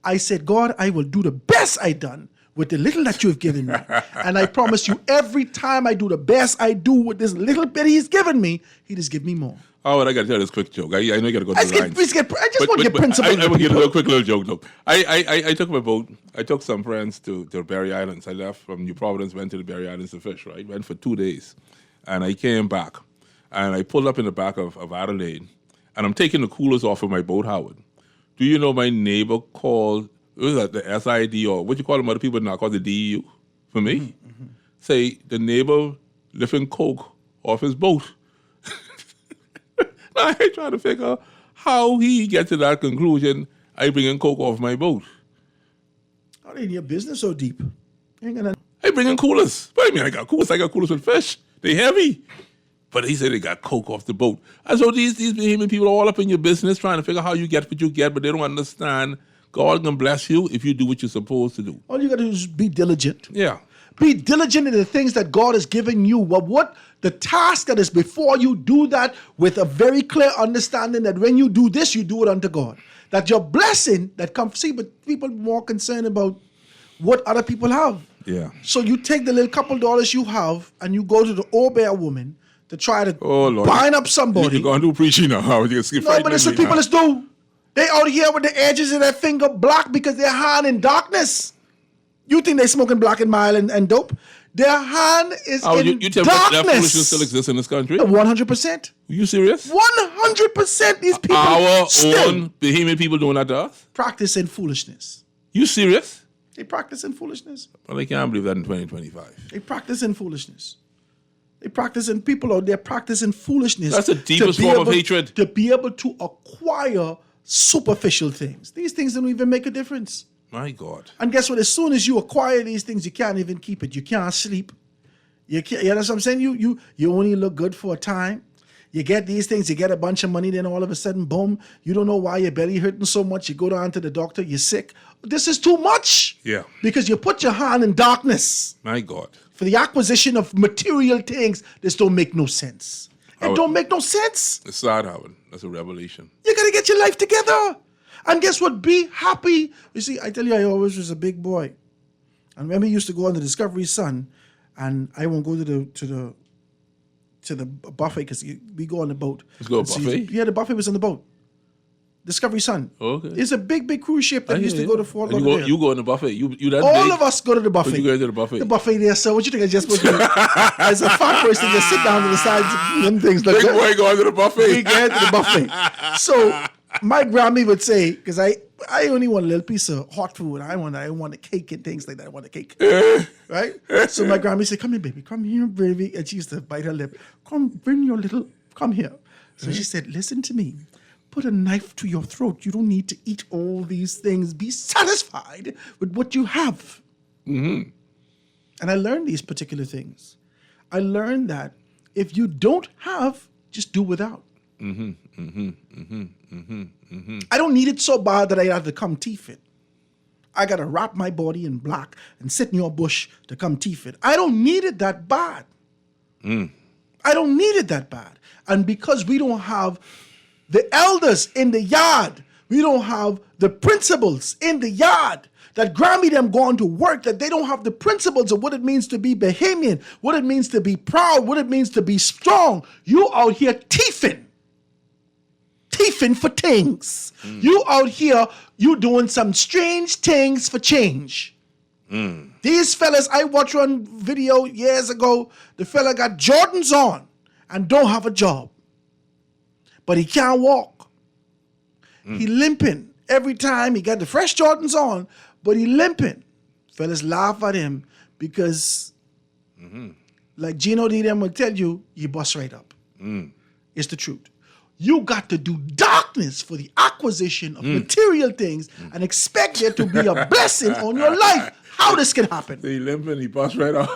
Speaker 5: I said, God, I will do the best I done with the little that you've given me. And I promise you, every time I do the best I do with this little bit he's given me, he just give me more.
Speaker 6: Oh, well, I got to tell this quick joke. I know you got to go to the lines.
Speaker 5: I just want to get principle.
Speaker 6: I will get a quick little joke, though. I took my boat. I took some friends to the Berry Islands. I left from New Providence, went to the Berry Islands to fish, right? Went for 2 days. And I came back. And I pulled up in the back of Adelaide. And I'm taking the coolers off of my boat, Howard. Do you know my neighbor called, what was that, the SID, or what you call them other people now, called the DEU, for me? Say, the neighbor lifting coke off his boat. I try to figure how he gets to that conclusion, I bringing coke off my boat.
Speaker 5: How in your business so deep?
Speaker 6: I bringing coolers. What do you mean I got coolers? I got coolers with fish. They heavy. But he said they got coke off the boat. And so these Bahamian people are all up in your business trying to figure out how you get what you get, but they don't understand God can bless you if you do what you're supposed to do.
Speaker 5: All you got to do is be diligent.
Speaker 6: Yeah.
Speaker 5: Be diligent in the things that God has given you. What the task that is before you, do that with a very clear understanding that when you do this, you do it unto God. That your blessing that comes, see, but people are more concerned about what other people have.
Speaker 6: Yeah.
Speaker 5: So you take the little couple dollars you have and you go to the old bear woman to try to bind up somebody.
Speaker 6: You're going to do preaching now. How you skip
Speaker 5: No, but that's what people do. They out here with the edges of their finger black because their hand in darkness. You think they smoking black and mild and dope? Their hand is in
Speaker 6: you tell
Speaker 5: darkness.
Speaker 6: Me that foolishness still exists in this country?
Speaker 5: 100%.
Speaker 6: Are you serious?
Speaker 5: 100% these people
Speaker 6: Our
Speaker 5: still
Speaker 6: own Bahamian people doing that to us?
Speaker 5: practicing foolishness.
Speaker 6: You serious?
Speaker 5: They practicing foolishness.
Speaker 6: Well, I can't believe that in 2025.
Speaker 5: They practicing foolishness. They practicing people out there practicing foolishness.
Speaker 6: That's the deepest form of hatred.
Speaker 5: To be able to acquire superficial things. These things don't even make a difference.
Speaker 6: My God.
Speaker 5: And guess what? As soon as you acquire these things, you can't even keep it. You can't sleep. You know what I'm saying? You only look good for a time. You get these things, you get a bunch of money, then all of a sudden, boom, you don't know why your belly hurting so much. You go down to the doctor, you're sick. This is too much.
Speaker 6: Yeah.
Speaker 5: Because you put your hand in darkness.
Speaker 6: My God.
Speaker 5: For the acquisition of material things, this don't make no sense. It don't make no sense.
Speaker 6: It's sad, Howard. That's a revelation.
Speaker 5: You got to get your life together. And guess what? Be happy. You see, I tell you, I always was a big boy. And when we used to go on the Discovery Sun, and I won't go to the buffet because we go on the boat.
Speaker 6: Let's go buffet?
Speaker 5: Yeah, the buffet was on the boat. Discovery Sun.
Speaker 6: Okay.
Speaker 5: It's a big cruise ship that used to go to Fort
Speaker 6: And
Speaker 5: Lauderdale.
Speaker 6: you go in the buffet. You that
Speaker 5: All
Speaker 6: big?
Speaker 5: of us go to the buffet.
Speaker 6: But you go to the buffet.
Speaker 5: The buffet there, sir. What you think I just supposed to do? As a fat person, just sit down to the sides and things like
Speaker 6: Big
Speaker 5: that.
Speaker 6: boy going to the buffet.
Speaker 5: We get to the buffet. So my Grammy would say, because I only want a little piece of hot food. I want a cake and things like that. I want a cake. Right? So my Grammy said, come here, baby. Come here, baby. And she used to bite her lip. Come here. So she said, listen to me. Put a knife to your throat. You don't need to eat all these things. Be satisfied with what you have.
Speaker 6: Mm-hmm.
Speaker 5: And I learned these particular things. I learned that if you don't have, just do without.
Speaker 6: Mm-hmm.
Speaker 5: I don't need it so bad that I have to come teeth it. I got to wrap my body in black and sit in your bush to come teeth it. I don't need it that bad. I don't need it that bad. And because we don't have the elders in the yard, we don't have the principals in the yard, that Grammy them going to work, that they don't have the principles of what it means to be Bahamian, what it means to be proud, what it means to be strong. You out here teething for things. You out here, you doing some strange things for change. These fellas, I watched one video years ago, the fella got Jordans on and don't have a job. But he can't walk. He limping. Every time he got the fresh Jordans on, but he limping. Fellas laugh at him because, like Gino D them will tell you, you bust right up. It's the truth. You got to do darkness for the acquisition of material things and expect there to be a blessing on your life. How this can happen?
Speaker 6: He limping, he bust right up.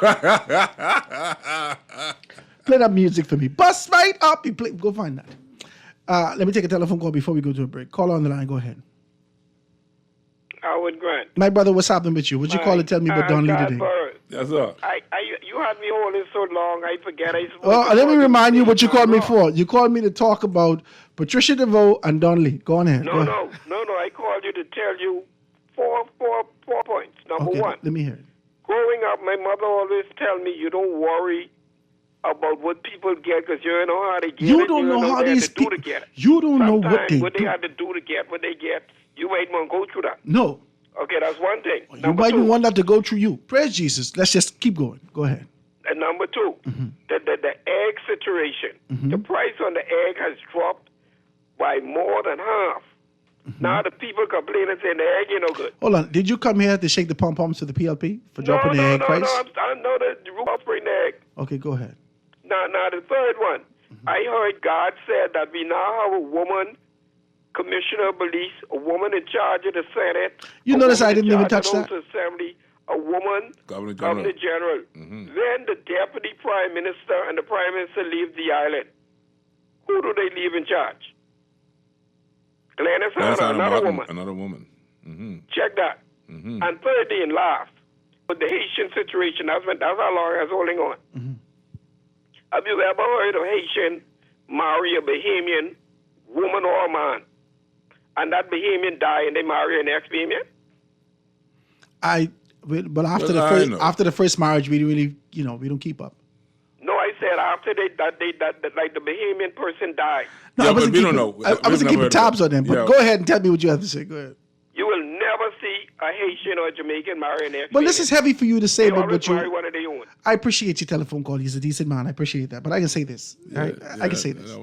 Speaker 5: Play that music for me. Bust right up. Go find that. Let me take a telephone call before we go to a break. Call on the line. Go ahead.
Speaker 14: Howard Grant.
Speaker 5: My brother, what's happening with you? What you call to tell me about Don Lee today?
Speaker 6: Yes, sir.
Speaker 14: You had me holding so long, I forget.
Speaker 5: Let me remind you what you called me for. You called me to talk about Patricia DeVoe and Don Lee. Go on ahead.
Speaker 14: No. I called you to tell you four points. Number one.
Speaker 5: Let me hear it.
Speaker 14: Growing up, my mother always tell me you don't worry about what people get because you don't know how they get it.
Speaker 5: You don't know how these people. You don't know what they do.
Speaker 14: Have to do to get what they get. You might want to go through that.
Speaker 5: No.
Speaker 14: Okay, that's one thing.
Speaker 5: You might want that to go through you. Praise Jesus. Let's just keep going. Go ahead.
Speaker 14: And number two, the egg situation. The price on the egg has dropped by more than half. Now the people complain and saying the egg ain't no good.
Speaker 5: Hold on. Did you come here to shake the pom-poms to the PLP for dropping the egg price?
Speaker 14: No, I know that the roof offering the egg.
Speaker 5: Okay, go ahead.
Speaker 14: Now the third one. I heard God said that we now have a woman commissioner of police, a woman in charge of the Senate.
Speaker 5: You notice I didn't even touch that?
Speaker 14: Assembly, a woman,
Speaker 6: Governor
Speaker 14: General. Then the deputy prime minister and the prime minister leave the island. Who do they leave in charge? Glenys Hanna,
Speaker 6: another woman.
Speaker 14: Check that. And thirdly, and last, with the Haitian situation, that's how long it's holding on. Have you ever heard of Haitian marry a Bahamian woman or man? And that Bahamian die and they marry an ex-Bahamian?
Speaker 5: But after the first marriage, we really, we don't keep up.
Speaker 14: No, I said after that like the Bahamian person died.
Speaker 5: No,
Speaker 6: yeah,
Speaker 5: I wasn't
Speaker 6: we don't know.
Speaker 5: I wasn't keeping tabs on them. But go ahead and tell me what you have to say. Go ahead.
Speaker 14: You will never see a Haitian or a Jamaican marry an ex-Bahamian.
Speaker 5: But this is heavy for you to say,
Speaker 14: but
Speaker 5: you.
Speaker 14: Marry one of their own.
Speaker 5: I appreciate your telephone call. He's a decent man. I appreciate that. But I can say this. I can say this.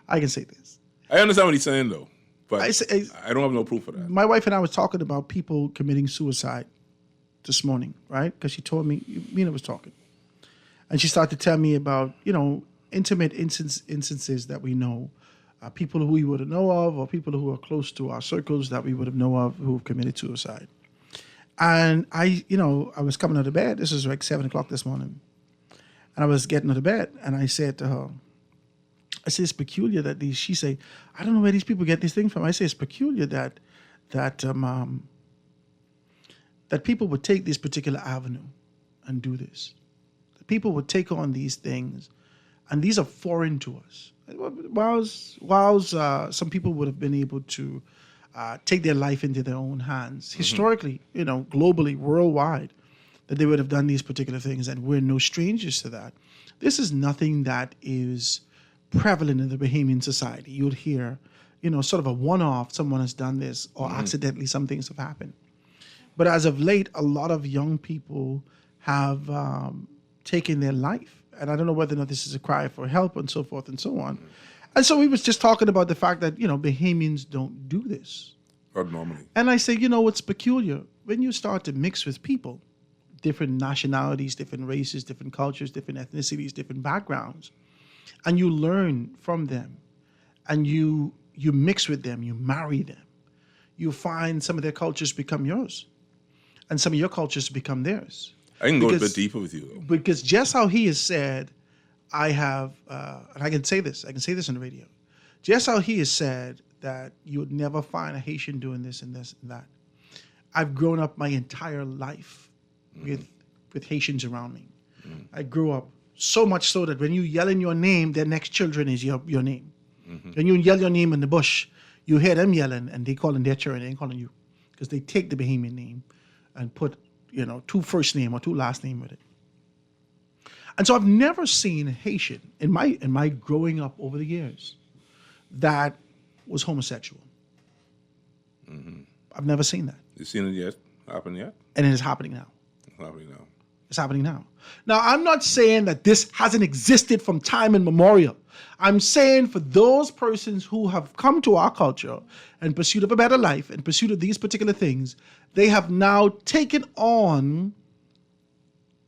Speaker 5: I can say this.
Speaker 6: I understand what he's saying, though. But I don't have no proof of that.
Speaker 5: My wife and I was talking about people committing suicide this morning, right? Because she told me, Mina was talking. And she started to tell me about, intimate instances that we know, people who we would know of or people who are close to our circles that we would have known of who have committed suicide. And I was coming out of bed. This was like 7 o'clock this morning. And I was getting out of bed. And I said to her, it's peculiar that she say, I don't know where these people get these things from. I say, it's peculiar that people would take this particular avenue and do this. That people would take on these things, and these are foreign to us. Whilst some people would have been able to take their life into their own hands, historically, globally, worldwide, that they would have done these particular things, and we're no strangers to that. This is nothing that is prevalent in the Bahamian society. You'd hear, sort of a one-off, someone has done this, or accidentally some things have happened. But as of late, a lot of young people have taken their life. And I don't know whether or not this is a cry for help and so forth and so on. And so we was just talking about the fact that, Bahamians don't do this.
Speaker 6: Normally.
Speaker 5: And I say, what's peculiar? When you start to mix with people, different nationalities, different races, different cultures, different ethnicities, different backgrounds, and you learn from them, and you mix with them, you marry them, you find some of their cultures become yours, and some of your cultures become theirs.
Speaker 6: I can go a bit deeper with you, though.
Speaker 5: Because just how he has said, I have, and I can say this on the radio, Just how he has said that you would never find a Haitian doing this and this and that. I've grown up my entire life with Haitians around me. I grew up so much so that when you yell in your name, their next children is your name. When you yell your name in the bush, you hear them yelling and they calling their children, they ain't calling you. Because they take the Bahamian name and put, 2 first name or 2 last name with it. And so I've never seen a Haitian in my growing up over the years that was homosexual. I've never seen that.
Speaker 6: You seen it yet? Happen yet?
Speaker 5: And it is happening now.
Speaker 6: It's happening now.
Speaker 5: It's happening now. Now, I'm not saying that this hasn't existed from time immemorial. I'm saying for those persons who have come to our culture in pursuit of a better life, in pursuit of these particular things, they have now taken on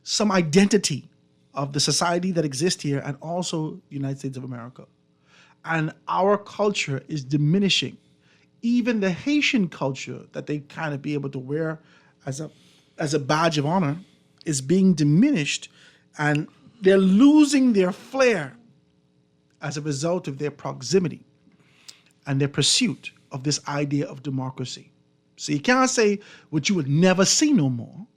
Speaker 5: some identity of the society that exists here and also the United States of America. And our culture is diminishing. Even the Haitian culture that they kind of be able to wear as a badge of honor is being diminished, and they're losing their flair as a result of their proximity and their pursuit of this idea of democracy. So you can't say what you would never see no more,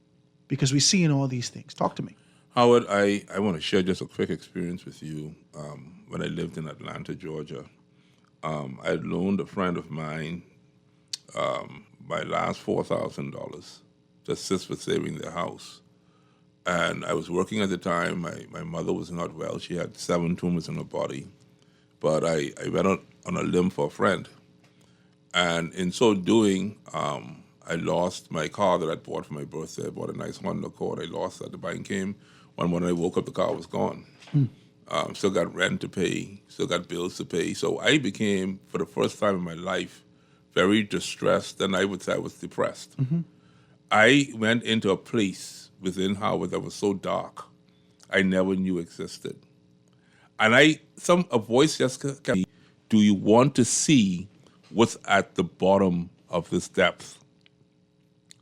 Speaker 5: because we're seeing all these things. Talk to me.
Speaker 6: Howard, I want to share just a quick experience with you. When I lived in Atlanta, Georgia, I had loaned a friend of mine my last $4,000 to assist with saving their house. And I was working at the time. My mother was not well. She had 7 tumors in her body. But I went on a limb for a friend. And in so doing, I lost my car that I bought for my birthday. I bought a nice Honda Accord. I lost that. The bank came. One morning I woke up, the car was gone. Still got rent to pay, still got bills to pay. So I became, for the first time in my life, very distressed, and I would say I was depressed. I went into a place within Howard that was so dark, I never knew existed. And a voice just came, do you want to see what's at the bottom of this depth?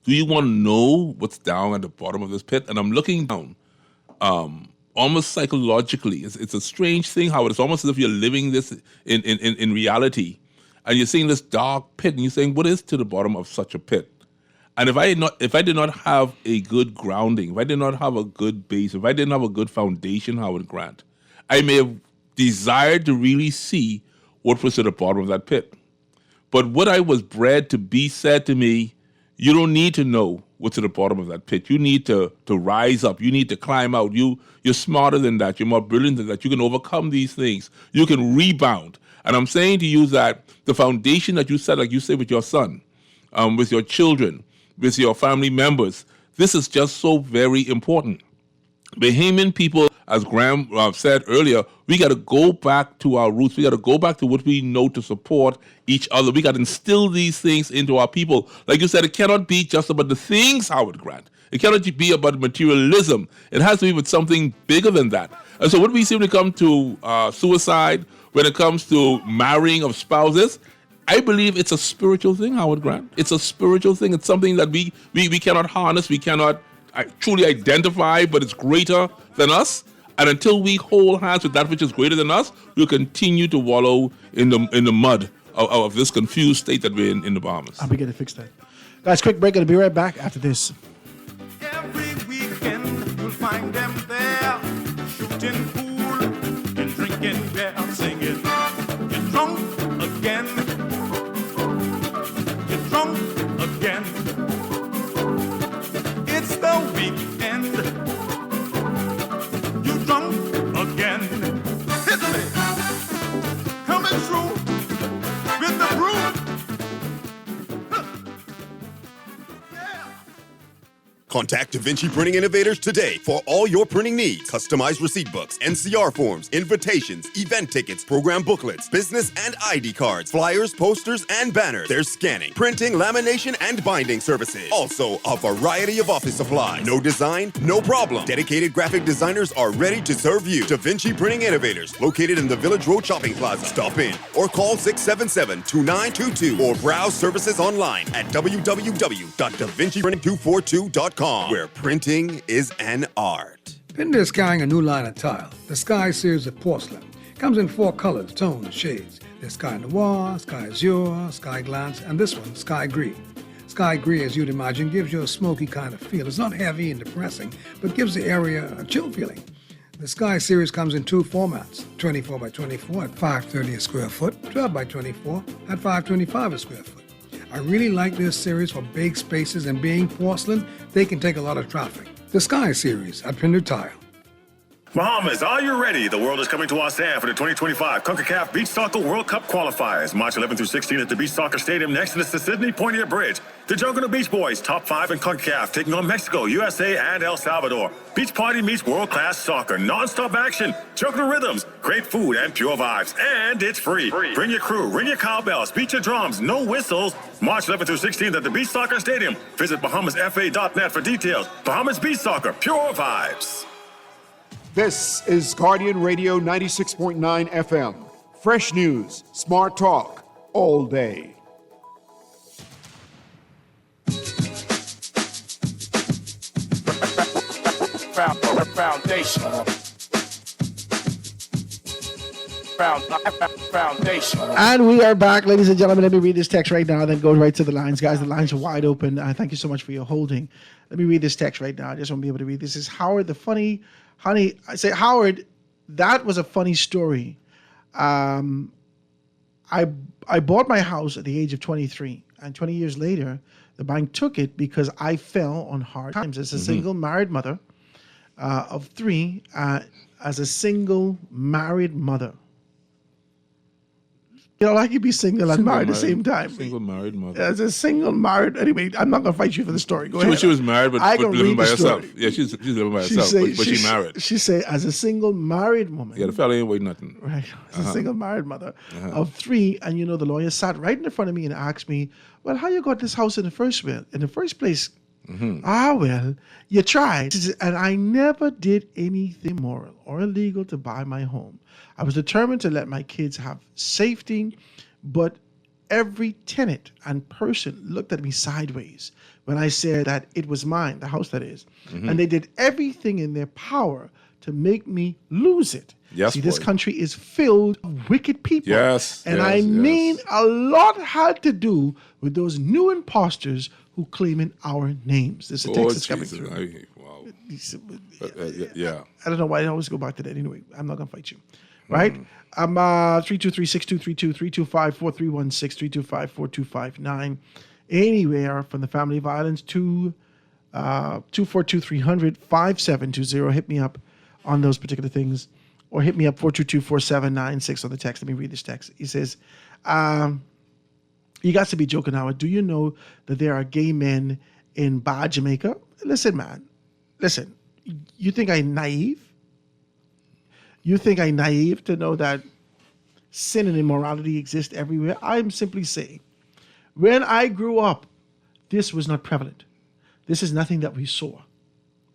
Speaker 6: Do you want to know what's down at the bottom of this pit? And I'm looking down, almost psychologically. It's a strange thing, Howard. It's almost as if you're living this in reality. And you're seeing this dark pit, and you're saying, what is to the bottom of such a pit? And if I did not have a good grounding, if I did not have a good base, if I didn't have a good foundation, Howard Grant, I may have desired to really see what was at the bottom of that pit. But what I was bred to be said to me, you don't need to know what's at the bottom of that pit. You need to rise up. You need to climb out. You're smarter than that. You're more brilliant than that. You can overcome these things. You can rebound. And I'm saying to you that the foundation that you set, like you say with your son, with your children, with your family members, this is just so very important. Bahamian people, as Graham said earlier, we got to go back to our roots. We got to go back to what we know to support each other. We got to instill these things into our people. Like you said, it cannot be just about the things, Howard Grant. It cannot be about materialism. It has to be with something bigger than that. And so when we see when it comes to suicide, when it comes to marrying of spouses, I believe it's a spiritual thing, Howard Grant. It's a spiritual thing. It's something that we cannot harness. We cannot truly identify, but it's greater than us. And until we hold hands with that which is greater than us, we'll continue to wallow in the mud of this confused state that we're in the Bahamas.
Speaker 5: I'll be going to fix that. Guys, quick break. Going to be right back after this.
Speaker 15: Every weekend you'll find them there, shooting pool and drinking beer, singing, "Get drunk again, get drunk again." It's the weekend. You drunk again. Hit me. Coming through with the broom.
Speaker 16: Contact Da Vinci Printing Innovators today for all your printing needs. Customized receipt books, NCR forms, invitations, event tickets, program booklets, business and ID cards, flyers, posters, and banners. There's scanning, printing, lamination, and binding services. Also, a variety of office supplies. No design, no problem. Dedicated graphic designers are ready to serve you. Da Vinci Printing Innovators, located in the Village Road Shopping Plaza. Stop in or call 677-2922 or browse services online at www.davinciprinting242.com. Where printing is an art.
Speaker 17: Pinda is carrying a new line of tile, the Sky series of porcelain. Comes in 4 colors, tones, shades. There's Sky Noir, Sky Azure, Sky Glance, and this one, Sky Gris. Sky Gris, as you'd imagine, gives you a smoky kind of feel. It's not heavy and depressing, but gives the area a chill feeling. The Sky series comes in two formats, 24 by 24 at 530 a square foot, 12 by 24 at 525 a square foot. I really like this series for big spaces, and being porcelain, they can take a lot of traffic. The Sky series at Pindu Tile.
Speaker 18: Bahamas, are you ready? The world is coming to Ausan for the 2025 CONCACAF Beach Soccer World Cup qualifiers. March 11 through 16 at the Beach Soccer Stadium next to the Sydney Poitier Bridge. The Jungle Beach Boys, top 5 in CONCACAF, taking on Mexico, USA, and El Salvador. Beach party meets world-class soccer, non-stop action, Jungle rhythms, great food, and pure vibes. And it's free. Bring your crew, ring your cowbells, beat your drums, no whistles. March 11 through 16 at the Beach Soccer Stadium. Visit BahamasFA.net for details. Bahamas Beach Soccer, pure vibes.
Speaker 1: This is Guardian Radio 96.9 FM. Fresh news, smart talk, all day.
Speaker 3: Foundation. Foundation.
Speaker 5: And we are back, ladies and gentlemen. Let me read this text right now, then go right to the lines. Guys, the lines are wide open. Thank you so much for your holding. Let me read this text right now. I just want to be able to read. This is Howard, the funny honey. I say, Howard, that was a funny story. I bought my house at the age of 23, and 20 years later, the bank took it because I fell on hard times as a single married mother of 3. As a single married mother. You know, I could be single and married at the same time.
Speaker 6: Single married mother.
Speaker 5: As a single married, anyway, I'm not going to fight you for the story. Go ahead.
Speaker 6: She was married, but living by herself. Yeah, she's living by herself, but she married.
Speaker 5: She said, as a single married woman.
Speaker 6: Yeah, the fella ain't waiting nothing.
Speaker 5: Right. As a single married mother of 3, and you know, the lawyer sat right in front of me and asked me, well, how you got this house in the first place? Well, you tried. And I never did anything immoral or illegal to buy my home. I was determined to let my kids have safety, but every tenant and person looked at me sideways when I said that it was mine, the house that is. And they did everything in their power to make me lose it.
Speaker 6: Yes,
Speaker 5: See, this country is filled with wicked people.
Speaker 6: Yes.
Speaker 5: And I mean, a lot had to do with those new imposters who claiming our names. This is Texas coming through.
Speaker 6: Wow.
Speaker 5: Yeah. I don't know why I always go back to that. Anyway, I'm not going to fight you. Right? I'm 323-6232, 325-4316, 325-4259. Anywhere from the family violence to 242-300-5720. Hit me up on those particular things. Or hit me up 422-4796 on the text. Let me read this text. He says, you got to be joking now. Do you know that there are gay men in Bar Jamaica? Listen, man. Listen. You think I'm naive? You think I'm naive to know that sin and immorality exist everywhere? I'm simply saying, when I grew up, this was not prevalent. This is nothing that we saw.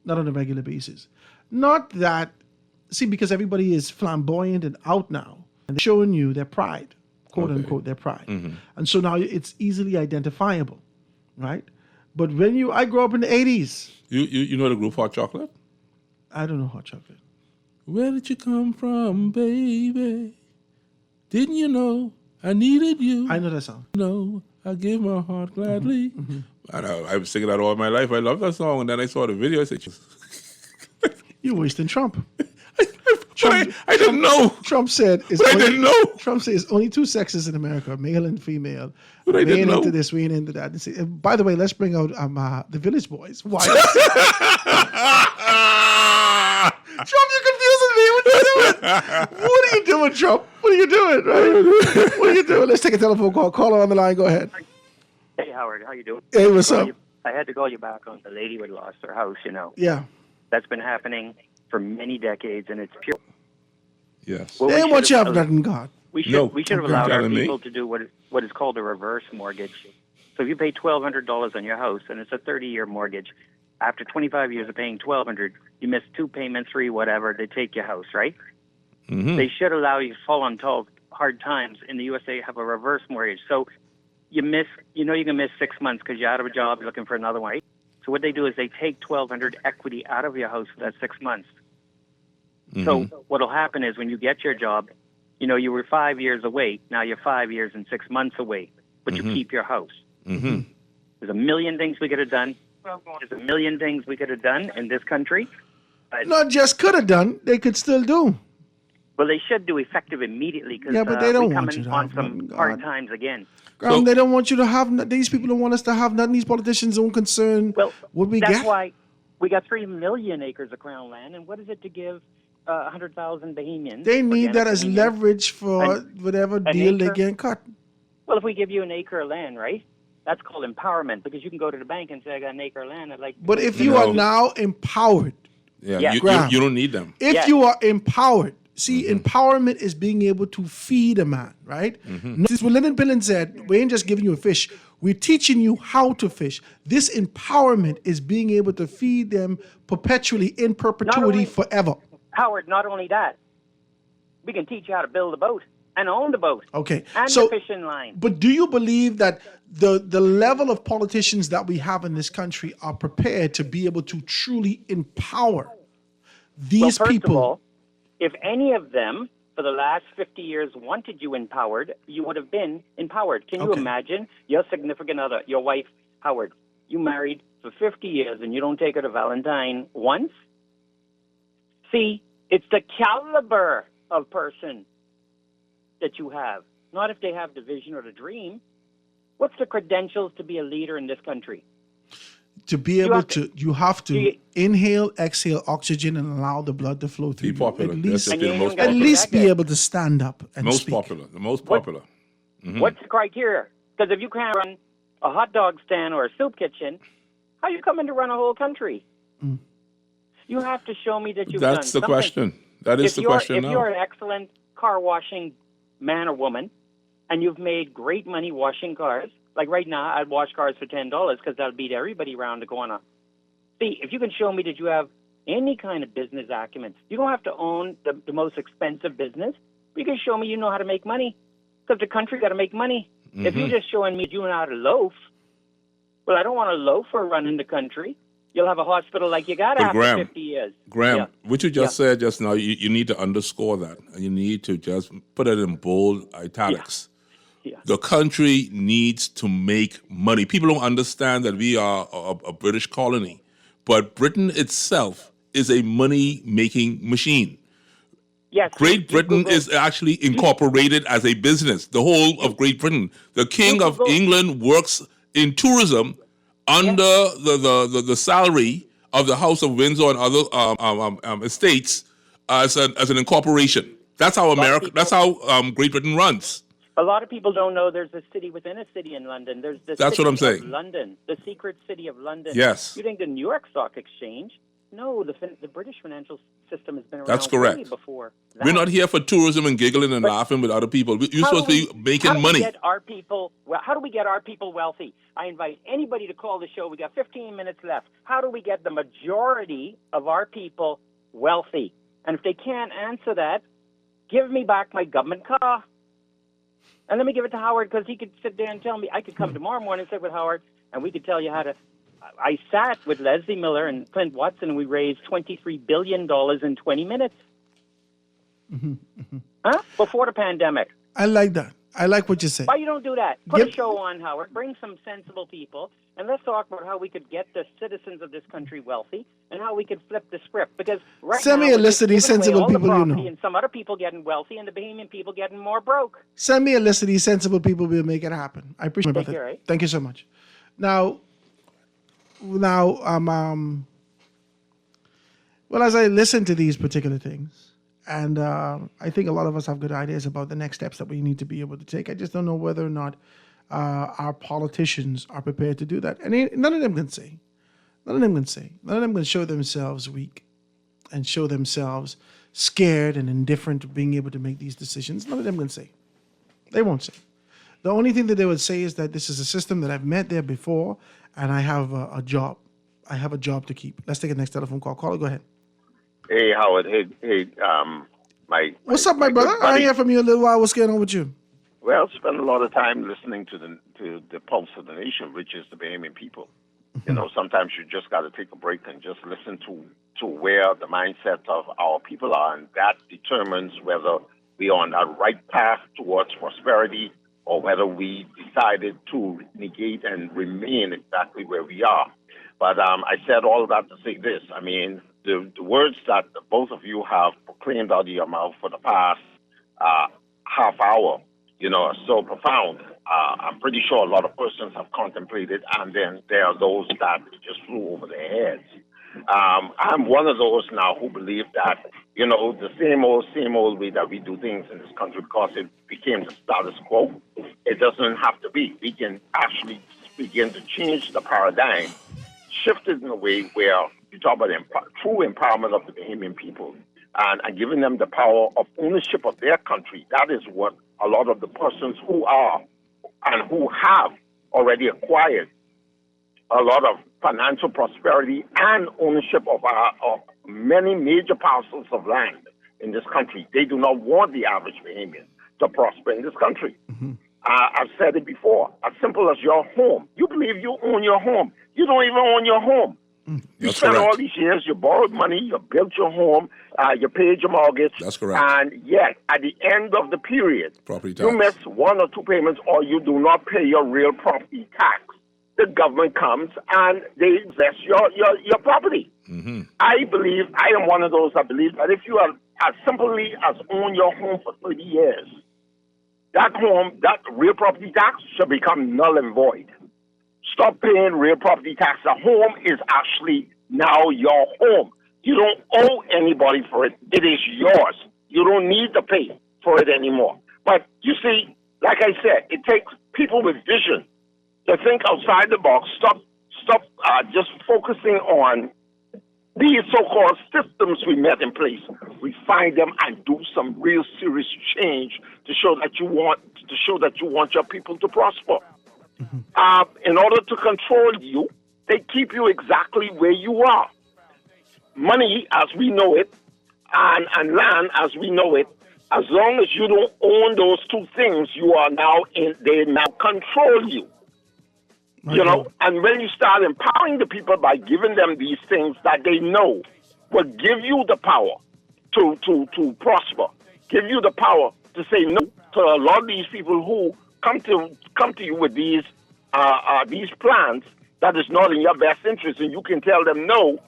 Speaker 5: Not on a regular basis. Not that, see, because everybody is flamboyant and out now, and they're showing you their pride. Quote unquote, their pride. And so now it's easily identifiable, right? But when I grew up in the 80s.
Speaker 6: You know the group Hot Chocolate?
Speaker 5: I don't know Hot Chocolate.
Speaker 6: Where did you come from, baby? Didn't you know I needed you?
Speaker 5: I know that song.
Speaker 6: No, I give my heart gladly. I was singing that all my life. I love that song. And then I saw the video. I said,
Speaker 5: you're wasting Trump.
Speaker 6: I didn't know.
Speaker 5: Trump said,
Speaker 6: I didn't know.
Speaker 5: Trump says only 2 sexes in America, male and female.
Speaker 6: But I didn't know.
Speaker 5: Into this, we ain't into that. And by the way, let's bring out the Village Boys. Why? Trump, you're confusing me. What are you doing? What are you doing, Trump? What are you doing? Right? What are you doing? Let's take a telephone call. Caller on the line. Go ahead.
Speaker 19: Hey, Howard. How you doing?
Speaker 5: Hey, what's up?
Speaker 19: I had to call you back on the lady who lost her house, you know.
Speaker 5: Yeah.
Speaker 19: That's been happening for many decades, and it's pure.
Speaker 6: Yes.
Speaker 19: Well,
Speaker 5: they ain't what you have nothing, God.
Speaker 19: We should have allowed our people to do what is called a reverse mortgage. So if you pay $1,200 on your house, and it's a 30-year mortgage, after 25 years of paying $1,200, you miss 2 payments, 3, whatever, they take your house, right? They should allow you to fall on hard times. In the USA, have a reverse mortgage. So you can miss 6 months because you're out of a job, you're looking for another one. Right? So what they do is they take $1,200 equity out of your house for that 6 months. So what'll happen is when you get your job, You know, you were 5 years away. Now you're 5 years and 6 months away, but you keep your house.
Speaker 6: Mm-hmm.
Speaker 19: There's a million things we could have done. There's a million things we could have done in this country.
Speaker 5: Not just could have done, they could still do.
Speaker 19: Well, they should do effective immediately because
Speaker 5: Yeah, but they don't
Speaker 19: we're
Speaker 5: want
Speaker 19: coming
Speaker 5: you to
Speaker 19: on
Speaker 5: have
Speaker 19: some
Speaker 5: nothing,
Speaker 19: hard
Speaker 5: God.
Speaker 19: times again.
Speaker 5: Graham, they don't want you to have, these people don't want us to have nothing. These politicians don't concern what we
Speaker 19: That's
Speaker 5: get.
Speaker 19: why we got 3 million acres of crown land, and what is it to give 100,000 Bahamians?
Speaker 5: They need
Speaker 19: organic
Speaker 5: that as
Speaker 19: Bahamians?
Speaker 5: leverage for whatever deal they
Speaker 19: acre?
Speaker 5: get cut.
Speaker 19: Well, if we give you an acre of land, right? That's called empowerment because you can go to the bank and say, I got an acre of land. I'd like.
Speaker 5: But if you are now empowered,
Speaker 6: Yeah,
Speaker 5: Graham,
Speaker 6: you don't need them.
Speaker 5: if you are empowered, see, empowerment is being able to feed a man, right? This is what Leonard Pillin said. We ain't just giving you a fish. We're teaching you how to fish. This empowerment is being able to feed them perpetually in perpetuity forever.
Speaker 19: Howard, not only that, we can teach you how to build a boat and own the boat.
Speaker 5: Okay,
Speaker 19: And
Speaker 5: so,
Speaker 19: the fishing line.
Speaker 5: but do you believe that the level of politicians that we have in this country are prepared to be able to truly empower these
Speaker 19: Well, first
Speaker 5: people?
Speaker 19: of all, if any of them for the last 50 years wanted you empowered, you would have been empowered. Can you imagine your significant other, your wife, Howard, you married for 50 years and you don't take her to Valentine once? See, it's the caliber of person that you have, not if they have the vision or the dream. What's the credentials to be a leader in this country?
Speaker 5: To be able to, you have to inhale, exhale oxygen, and allow the blood to flow through.
Speaker 6: Be popular.
Speaker 5: At
Speaker 6: That's
Speaker 5: least,
Speaker 6: the most
Speaker 5: at
Speaker 6: popular.
Speaker 5: least be able to stand up and
Speaker 6: Most
Speaker 5: speak.
Speaker 6: popular. The most popular. Mhm.
Speaker 19: What's the criteria? Because if you can't run a hot dog stand or a soup kitchen, how are you coming to run a whole country? You have to show me that you've done
Speaker 6: That's the
Speaker 19: something.
Speaker 6: question. That is
Speaker 19: If
Speaker 6: the
Speaker 19: you're-
Speaker 6: question
Speaker 19: If
Speaker 6: now.
Speaker 19: you're an excellent car washing man or woman, and you've made great money washing cars, like right now, I'd wash cars for $10 because that'll beat everybody around the corner. See, if you can show me that you have any kind of business acumen, you don't have to own the most expensive business. But you can show me you know how to make money because the country got to make money. If you're just showing me you know how to loaf, well, I don't want to loaf or run in the country. You'll have a hospital like you got
Speaker 6: But
Speaker 19: after
Speaker 6: Graham,
Speaker 19: 50 years.
Speaker 6: Graham,
Speaker 19: Yeah.
Speaker 6: what you just said just now, you need to underscore that. You need to just put it in bold italics. The country needs to make money. People don't understand that we are a British colony, but Britain itself is a money-making machine.
Speaker 19: Yes,
Speaker 6: Great Britain is actually incorporated as a business, the whole of Great Britain. The King of England works in tourism under the salary of the House of Windsor and other estates as an incorporation. That's how America. That's how Great Britain runs.
Speaker 19: A lot of people don't know there's a city within a city in London. There's the
Speaker 6: That's
Speaker 19: city
Speaker 6: what I'm
Speaker 19: of
Speaker 6: saying.
Speaker 19: London, the secret city of London.
Speaker 6: Yes.
Speaker 19: You think the New York Stock Exchange? No, the British financial system has been around
Speaker 6: That's
Speaker 19: way
Speaker 6: correct.
Speaker 19: before.
Speaker 6: We're not here for tourism and giggling and laughing with other people. You're supposed to be
Speaker 19: How
Speaker 6: making
Speaker 19: do
Speaker 6: money.
Speaker 19: We get our people, how do we get our people wealthy? I invite anybody to call the show. We got 15 minutes left. How do we get the majority of our people wealthy? And if they can't answer that, give me back my government car. And let me give it to Howard because he could sit there and tell me. I could come tomorrow morning and sit with Howard, and we could tell you how to. I sat with Leslie Miller and Clint Watson, and we raised $23 billion in 20 minutes. Huh? Before the pandemic.
Speaker 5: I like that. I like what you say.
Speaker 19: Why you don't do that? Put a show on, Howard. Bring some sensible people, and let's talk about how we could get the citizens of this country wealthy and how we could flip the script. Because right
Speaker 5: Send
Speaker 19: now,
Speaker 5: me a
Speaker 19: we're
Speaker 5: list of these
Speaker 19: giving away
Speaker 5: sensible
Speaker 19: all the
Speaker 5: people you
Speaker 19: property
Speaker 5: know.
Speaker 19: and some other people getting wealthy, and the Bahamian people getting more broke.
Speaker 5: Send me a list of these sensible people. We'll make it happen. I appreciate
Speaker 19: Take
Speaker 5: it.
Speaker 19: care, eh?
Speaker 5: Thank you so much. Now, well, as I listen to these particular things, and I think a lot of us have good ideas about the next steps that we need to be able to take. I just don't know whether or not our politicians are prepared to do that. And none of them can say. None of them can say. None of them can show themselves weak and show themselves scared and indifferent to being able to make these decisions. None of them can say. They won't say. The only thing that they would say is that this is a system that I've met there before, and I have a job. I have a job to keep. Let's take the next telephone call. Caller, go ahead.
Speaker 20: Hey, Howard. Hey,
Speaker 5: What's up, my brother?
Speaker 20: good
Speaker 5: I
Speaker 20: buddy.
Speaker 5: hear from you a little while. What's going on with you?
Speaker 20: Well, spend a lot of time listening to the pulse of the nation, which is the Bahamian people. You know, sometimes you just got to take a break and just listen to where the mindset of our people are, and that determines whether we are on that right path towards prosperity, or whether we decided to negate and remain exactly where we are. But I said all of that to say this. I mean, the words that both of you have proclaimed out of your mouth for the past half hour, are so profound. I'm pretty sure a lot of persons have contemplated, and then there are those that just flew over their heads. I'm one of those now who believe that, the same old way that we do things in this country, because it became the status quo, it doesn't have to be. We can actually begin to change the paradigm, shift it in a way where you talk about true empowerment of the Bahamian people and giving them the power of ownership of their country. That is what a lot of the persons who are and who have already acquired a lot of financial prosperity and ownership of many major parcels of land in this country. They do not want the average Bahamian to prosper in this country. I've said it before, as simple as your home. You believe you own your home. You don't even own your home. You spent all these years, you borrowed money, you built your home, you paid your mortgage.
Speaker 6: That's correct.
Speaker 20: And yet, at the end of the period,
Speaker 6: property tax.
Speaker 20: You miss one or two payments, or you do not pay your real property tax. The government comes and they invest your property. I am one of those that believe that if you are as simply as own your home for 30 years, that real property tax should become null and void. Stop paying real property tax. The home is actually now your home. You don't owe anybody for it. It is yours. You don't need to pay for it anymore. But you see, like I said, it takes people with vision to think outside the box. Stop just focusing on these so-called systems we met in place. Refine them and do some real serious change to show that you want your people to prosper. In order to control you, they keep you exactly where you are. Money, as we know it, and land, as we know it, as long as you don't own those two things, they now control you. And when you start empowering the people by giving them these things that they know will give you the power to prosper, give you the power to say no to a lot of these people who come to you with these plans that is not in your best interest, and you can tell them no,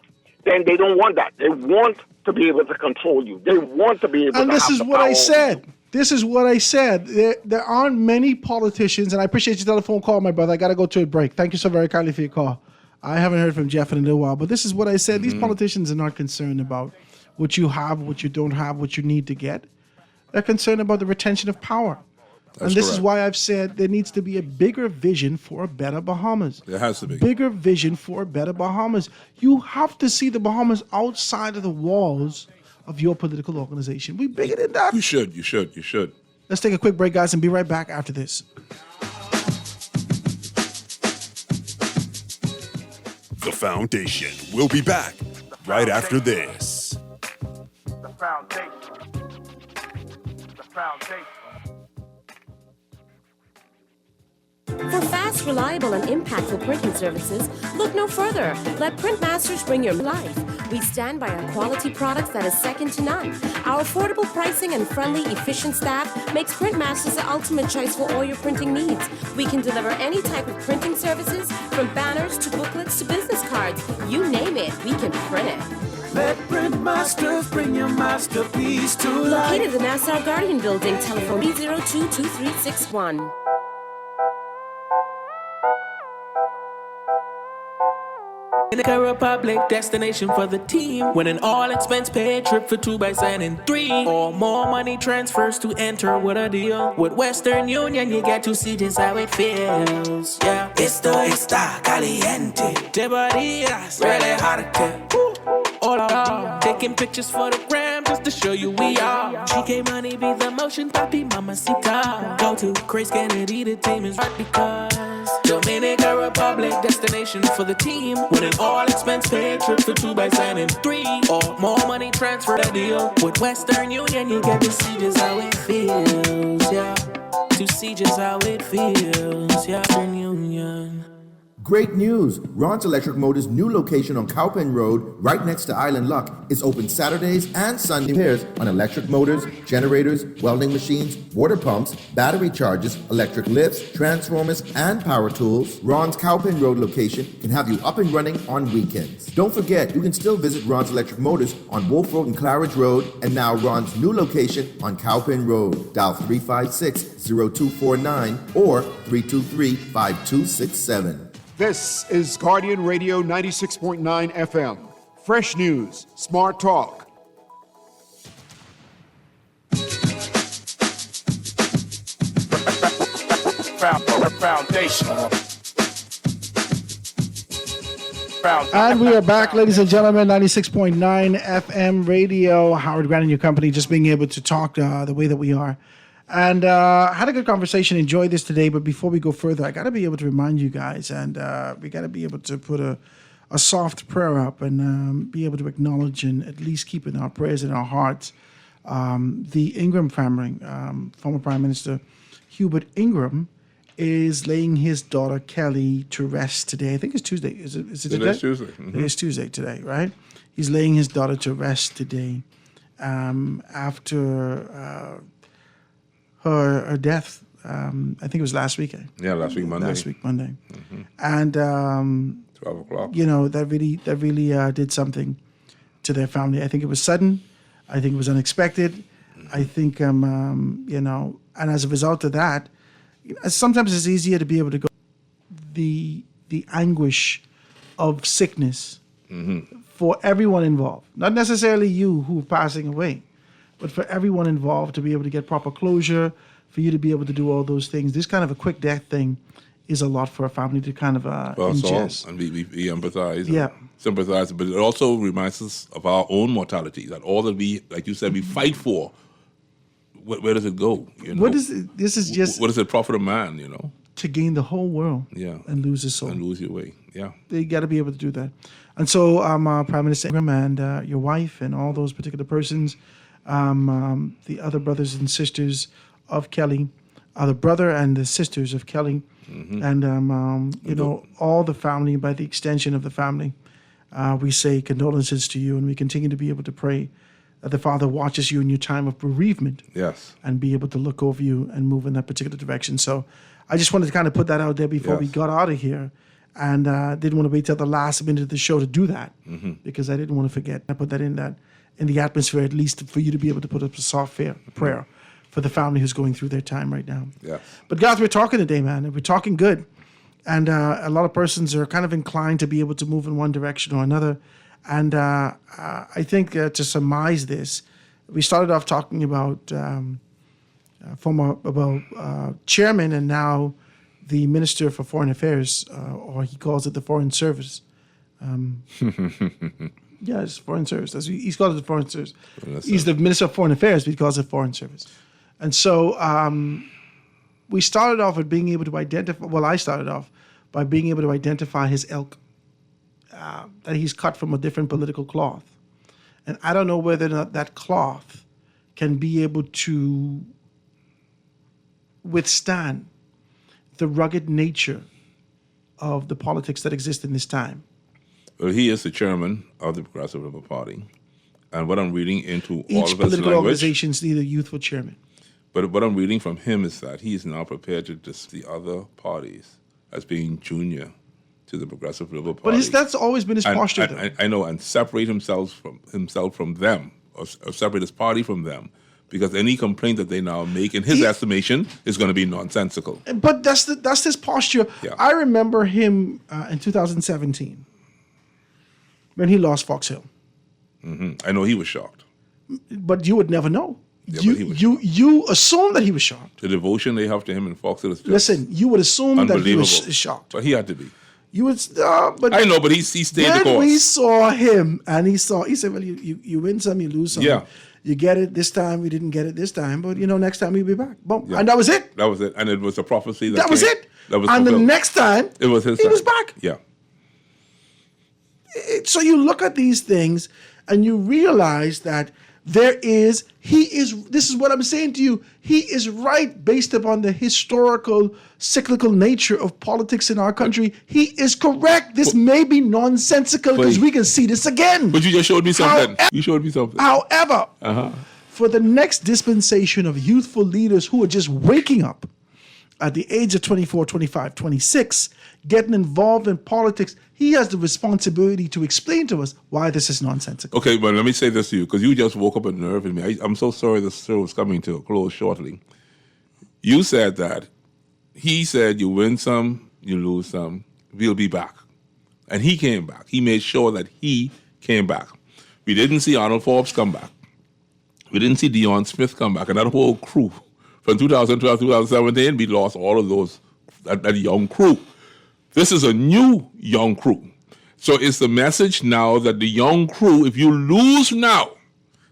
Speaker 20: then they don't want that. They want to be able to control you. They want to be able
Speaker 5: and
Speaker 20: to
Speaker 5: this
Speaker 20: have
Speaker 5: is
Speaker 20: the
Speaker 5: what
Speaker 20: power.
Speaker 5: I said. This is what I said. There aren't many politicians, and I appreciate your telephone call, my brother. I got to go to a break. Thank you so very kindly for your call. I haven't heard from Jeff in a little while, but this is what I said. These politicians are not concerned about what you have, what you don't have, what you need to get. They're concerned about the retention of power.
Speaker 6: That's
Speaker 5: and this
Speaker 6: correct.
Speaker 5: is why I've said there needs to be a bigger vision for a better Bahamas.
Speaker 6: There has to be.
Speaker 5: Bigger vision for a better Bahamas. You have to see the Bahamas outside of the walls of your political organization. We bigger than that.
Speaker 6: You should.
Speaker 5: Let's take a quick break, guys, and be right back after this.
Speaker 16: The Foundation. We'll be back right after this.
Speaker 3: The foundation. The foundation.
Speaker 21: For fast, reliable, and impactful printing services, look no further. Let Printmasters bring your life. We stand by our quality products that is second to none. Our affordable pricing and friendly, efficient staff makes Printmasters the ultimate choice for all your printing needs. We can deliver any type of printing services, from banners to booklets to business cards. You name it, we can print it.
Speaker 15: Let Printmasters bring your masterpiece to life.
Speaker 21: Located in the Nassau Guardian Building, telephone 302-2361.
Speaker 22: Dominican Republic, destination for the team. When an all-expense paid trip for 2 by signing 3 or more money transfers to enter. What a deal! With Western Union, you get to see just how it feels. Yeah, esto está caliente. De baridas, really hard to tell. All around, taking pictures for the gram just to show you we are. GK Money be the motion, papi, mamacita. Go to Grace Kennedy, the team is right because Dominican Republic, destination for the team. With an all-expense paid trip for 2 by signing 3 or more money transfer the deal. With Western Union, you get to see just how it feels, yeah. To see just how it feels, yeah. Western Union.
Speaker 2: Great news! Ron's Electric Motors' new location on Cowpen Road, right next to Island Luck, is open Saturdays and Sunday. Repairs on electric motors, generators, welding machines, water pumps, battery chargers, electric lifts, transformers, and power tools. Ron's Cowpen Road location can have you up and running on weekends. Don't forget, you can still visit Ron's Electric Motors on Wolf Road and Claridge Road, and now Ron's new location on Cowpen Road. Dial 356-0249 or 323-5267.
Speaker 1: This is Guardian Radio 96.9 FM. Fresh news, smart talk.
Speaker 3: Foundation.
Speaker 5: And we are back, ladies and gentlemen, 96.9 FM radio. Howard Grant and your company, just being able to talk the way that we are. And had a good conversation, enjoyed this today. But before we go further, I got to be able to remind you guys, and we got to be able to put a soft prayer up and be able to acknowledge and at least keep in our prayers in our hearts the Ingram family. Former Prime Minister Hubert Ingram is laying his daughter Kelly to rest today. I think it's Tuesday. Is it today?
Speaker 6: It's Tuesday. Mm-hmm.
Speaker 5: It is Tuesday today, right? He's laying his daughter to rest today after her death. I think it was last week.
Speaker 6: Yeah, last week Monday.
Speaker 5: Mm-hmm. And
Speaker 6: 12 o'clock.
Speaker 5: You know, that really did something to their family. I think it was sudden. I think it was unexpected. I think you know, and as a result of that, sometimes it's easier to be able to go the anguish of sickness for everyone involved. Not necessarily you who are passing away, but for everyone involved to be able to get proper closure, for you to be able to do all those things. This kind of a quick death thing is a lot for a family to kind of ingest.
Speaker 6: And we empathize,
Speaker 5: Yeah.
Speaker 6: sympathize, but it also reminds us of our own mortality, that all that we, like you said, we fight for, where does it go? You know?
Speaker 5: What is it? This is just
Speaker 6: what does it profit a man, you know?
Speaker 5: to gain the whole world and lose his soul.
Speaker 6: And lose your way, yeah.
Speaker 5: They got to be able to do that. And so Prime Minister Ingram and your wife and all those particular persons, the other brothers and sisters of Kelly, the brother and the sisters of Kelly, and you know, all the family, by the extension of the family, we say condolences to you, and we continue to be able to pray that the Father watches you in your time of bereavement.
Speaker 6: Yes.
Speaker 5: And be able to look over you and move in that particular direction. So I just wanted to kind of put that out there before we got out of here, and didn't want to wait till the last minute of the show to do that, because I didn't want to forget. I put that in the atmosphere, at least for you to be able to put up a soft prayer for the family who's going through their time right now.
Speaker 6: Yeah.
Speaker 5: But guys, we're talking today, man, and we're talking good. And a lot of persons are kind of inclined to be able to move in one direction or another. And I think to surmise this, we started off talking about chairman and now the Minister for Foreign Affairs, or he calls it the Foreign Service. Yes, Foreign Service. He's called it the Foreign Service. He's the Minister of Foreign Affairs, but he calls it Foreign Service. And so we started off with being able to identify, well, I started off by being able to identify his ilk, that he's cut from a different political cloth. And I don't know whether or not that cloth can be able to withstand the rugged nature of the politics that exist in this time.
Speaker 6: Well, he is the chairman of the Progressive Labour Party. And what I'm reading into all
Speaker 5: Each
Speaker 6: of his
Speaker 5: political
Speaker 6: language,
Speaker 5: organization's need a youthful chairman.
Speaker 6: but what I'm reading from him is that he is now prepared to dismiss the other parties as being junior to the Progressive Labour Party.
Speaker 5: But that's always been his posture, though.
Speaker 6: I know, and separate himself from them, or separate his party from them, because any complaint that they now make, in his estimation, is going to be nonsensical.
Speaker 5: But that's his posture.
Speaker 6: Yeah.
Speaker 5: I remember him in 2017 when he lost Fox Hill.
Speaker 6: I know he was shocked.
Speaker 5: But you would never know.
Speaker 6: Yeah, but he was
Speaker 5: you assume that he was shocked.
Speaker 6: The devotion they have to him in Fox Hill is just
Speaker 5: Listen, you would assume that he was
Speaker 6: unbelievable.
Speaker 5: shocked.
Speaker 6: But he had to be.
Speaker 5: You would, but
Speaker 6: I know, but he stayed the
Speaker 5: when we
Speaker 6: course.
Speaker 5: saw him, and he said, "Well, you win some, you lose some.
Speaker 6: Yeah.
Speaker 5: You get it this time. We didn't get it this time, but next time we'll be back." Boom,
Speaker 6: Yeah.
Speaker 5: and that was it.
Speaker 6: That was it, and it was a prophecy.
Speaker 5: That was
Speaker 6: came.
Speaker 5: it.
Speaker 6: That was
Speaker 5: And the
Speaker 6: fulfilled.
Speaker 5: next time,
Speaker 6: it was his.
Speaker 5: he
Speaker 6: time.
Speaker 5: was back.
Speaker 6: Yeah.
Speaker 5: So you look at these things, and you realize that This is what I'm saying to you. He is right based upon the historical, cyclical nature of politics in our country. He is correct. This may be nonsensical because we can see this again.
Speaker 6: But you just showed me something. You showed me something.
Speaker 5: However, for the next dispensation of youthful leaders who are just waking up at the age of 24, 25, 26, getting involved in politics, he has the responsibility to explain to us why this is nonsensical.
Speaker 6: Okay, but let me say this to you, because you just woke up a nerve in me. I'm so sorry the show is coming to a close shortly. You said that. He said you win some, you lose some, we'll be back. And he came back. He made sure that he came back. We didn't see Arnold Forbes come back. We didn't see Deion Smith come back. And that whole crew, from 2012 to 2017, we lost all of those, that young crew. This is a new young crew. So it's the message now that the young crew, if you lose now,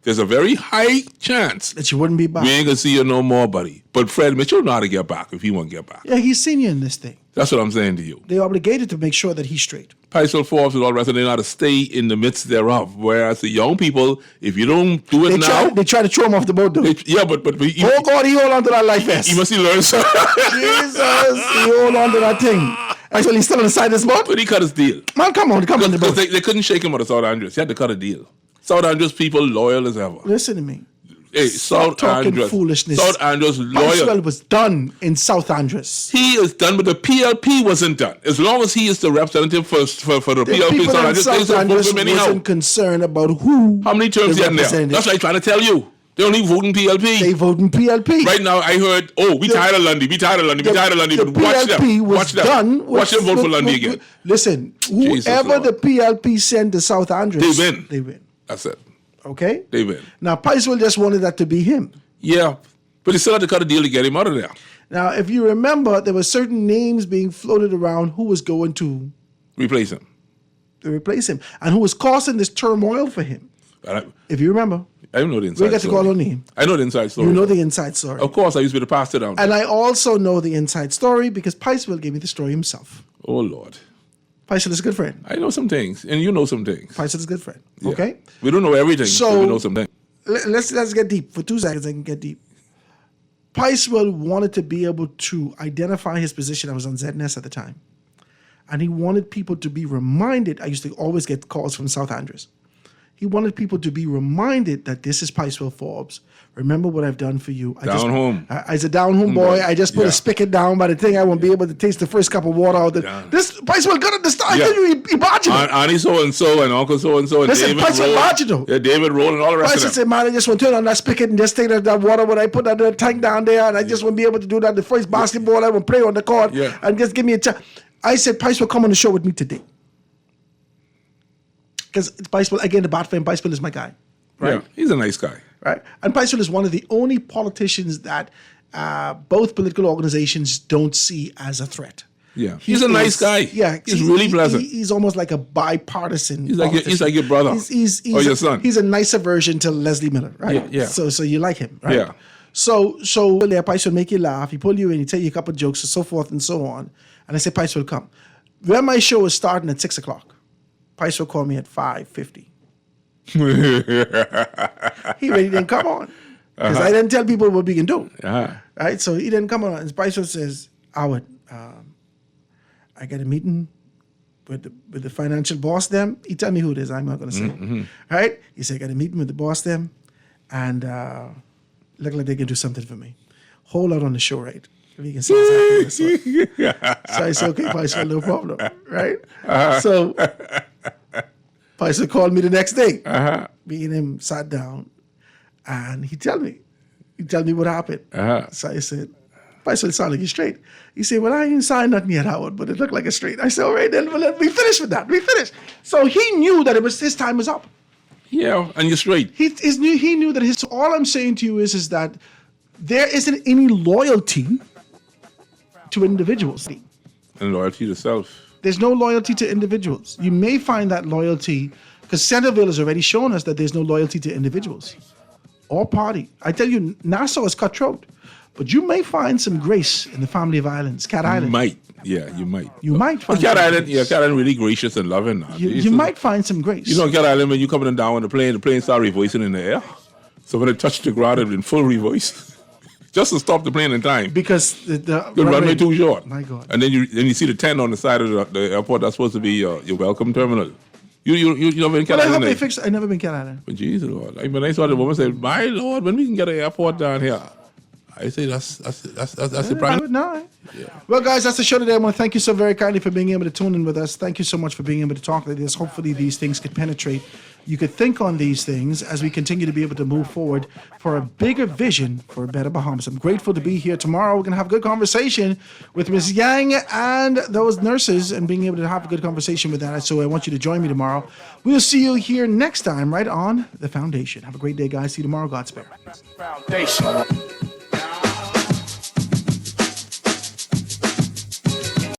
Speaker 6: there's a very high chance
Speaker 5: that you wouldn't be back.
Speaker 6: We ain't gonna see you no more, buddy. But Fred Mitchell know how to get back if he want to get back.
Speaker 5: Yeah, he's senior in this thing.
Speaker 6: That's what I'm saying to you.
Speaker 5: They're obligated to make sure that he's straight.
Speaker 6: Paisel Forbes and all the rest of them know how to stay in the midst thereof. Whereas the young people, if you don't do it
Speaker 5: they try to throw him off the boat, though.
Speaker 6: But he
Speaker 5: hold on to that life vest.
Speaker 6: He must learn something.
Speaker 5: Jesus, he hold on to that thing. Actually, he's still on the side of this boat.
Speaker 6: But he cut his deal.
Speaker 5: Man, come on the boat.
Speaker 6: They couldn't shake him out of South Andrews. He had to cut a deal. South Andrews people loyal as ever.
Speaker 5: Listen to me.
Speaker 6: Hey,
Speaker 5: Stop talking foolishness.
Speaker 6: South Andrews loyal.
Speaker 5: Maxwell was done in South Andrews.
Speaker 6: He is done, but the PLP wasn't done. As long as he is the representative for the PLP,
Speaker 5: people in South Andrews wasn't concerned about who.
Speaker 6: How many terms he had there? That's what I'm trying to tell you. They only vote in PLP.
Speaker 5: They vote in PLP.
Speaker 6: Right now, I heard, we tired of Lundy. We tired of Lundy. But watch them. Watch them. Watch them vote for Lundy again.
Speaker 5: Listen, whoever the PLP send to South Andrews,
Speaker 6: they win. That's it.
Speaker 5: Okay?
Speaker 6: They win.
Speaker 5: Now, Paisel just wanted that to be him.
Speaker 6: Yeah, but he still had to cut a deal to get him out of there.
Speaker 5: Now, if you remember, there were certain names being floated around who was going to
Speaker 6: replace him.
Speaker 5: And who was causing this turmoil for him. If you remember.
Speaker 6: I don't know the inside story.
Speaker 5: We got to call on him.
Speaker 6: I know the inside story.
Speaker 5: You know the inside story.
Speaker 6: Of course, I used to be the pastor down there.
Speaker 5: And I also know the inside story because Paisel gave me the story himself.
Speaker 6: Oh, Lord.
Speaker 5: Paisel is a good friend.
Speaker 6: I know some things, and you know some things.
Speaker 5: Paisel is a good friend. Yeah. Okay?
Speaker 6: We don't know everything, so we know some things.
Speaker 5: Let's get deep. For 2 seconds, I can get deep. Paisel wanted to be able to identify his position. I was on ZNS at the time. And he wanted people to be reminded. I used to always get calls from South Andrews. He wanted people to be reminded that this is Paisel Forbes. Remember what I've done for you.
Speaker 6: Home.
Speaker 5: As a down home boy, I just put a spigot down by the thing. I won't be able to taste the first cup of water out there. This Paisel got at the start. He marginal.
Speaker 6: Auntie so-and-so and Uncle so-and-so and
Speaker 5: Listen,
Speaker 6: David Roll.
Speaker 5: marginal.
Speaker 6: Yeah, David Roll and all the rest of them.
Speaker 5: I said, man, I just want to turn on that spigot and just take that water when I put that tank down there, and I just want to be able to do that. The first basketball, I will play on the court and just give me a chance. I said, Paisel, come on the show with me today. Because Paisel, again, the bat fan, Paisel is my guy. Right?
Speaker 6: Yeah, he's a nice guy.
Speaker 5: Right? And Paisel is one of the only politicians that both political organizations don't see as a threat.
Speaker 6: Yeah, he's a nice guy.
Speaker 5: Yeah,
Speaker 6: he's really pleasant.
Speaker 5: He's almost like a bipartisan.
Speaker 6: He's like your brother or your son.
Speaker 5: He's a nicer version to Leslie Miller, right?
Speaker 6: Yeah.
Speaker 5: So you like him, right?
Speaker 6: Yeah.
Speaker 5: So Paisel make you laugh. He pull you in. He tell you a couple of jokes and so forth and so on. And I say, Paisel, come. When my show was starting at 6:00, Paisel called me at 5:50. He really didn't come on because I didn't tell people what we can do. Right? So he didn't come on. And Paisel says, Howard, I got a meeting with the financial boss them. He tell me who it is. I'm not going to say.
Speaker 6: Mm-hmm.
Speaker 5: Right? He said, I got a meeting with the boss them and look like they can do something for me. Hold out on the show rate. If you can say exactly this one. So I said, okay, Paisel, no problem. Right? So Paisel called me the next day. Me and him sat down and he tell me what happened. So I said, Paisel, it sounded like he's straight. He said, well, I ain't signed nothing yet, Howard, but it looked like a straight. I said, all right, then we finished with that. We finished. So he knew that his time was up.
Speaker 6: Yeah, and you're straight.
Speaker 5: He knew that so all I'm saying to you is that there isn't any loyalty to individuals.
Speaker 6: And loyalty to self.
Speaker 5: There's no loyalty to individuals. You may find that loyalty, because Centerville has already shown us that there's no loyalty to individuals or party. I tell you, Nassau is cutthroat, but you may find some grace in the family of islands, Cat Island.
Speaker 6: You might. Yeah, you might.
Speaker 5: You might find
Speaker 6: Cat Island, Cat Island really gracious and loving.
Speaker 5: You might find some grace.
Speaker 6: You know, Cat Island, when you coming down on the plane start revoicing in the air. So when it touched the ground, it was in full reverse, just to stop the plane in time.
Speaker 5: Because the
Speaker 6: runway too short.
Speaker 5: My God.
Speaker 6: And then you see the tent on the side of the airport. That's supposed to be your welcome terminal. You never been
Speaker 5: I hope they fixed. I never been Cat Island.
Speaker 6: But Jesus Lord, like when I saw the woman say, "My Lord, when we can get an airport down here?" I say that's the prime.
Speaker 5: No. Well, guys, that's the show today. I want to thank you so very kindly for being able to tune in with us. Thank you so much for being able to talk like this. Hopefully, these things could penetrate. You could think on these things as we continue to be able to move forward for a bigger vision for a better Bahamas. I'm grateful to be here tomorrow. We're going to have a good conversation with Ms. Yang and those nurses and being able to have a good conversation with that. So I want you to join me tomorrow. We'll see you here next time right on The Foundation. Have a great day, guys. See you tomorrow. God spare.
Speaker 3: Foundation.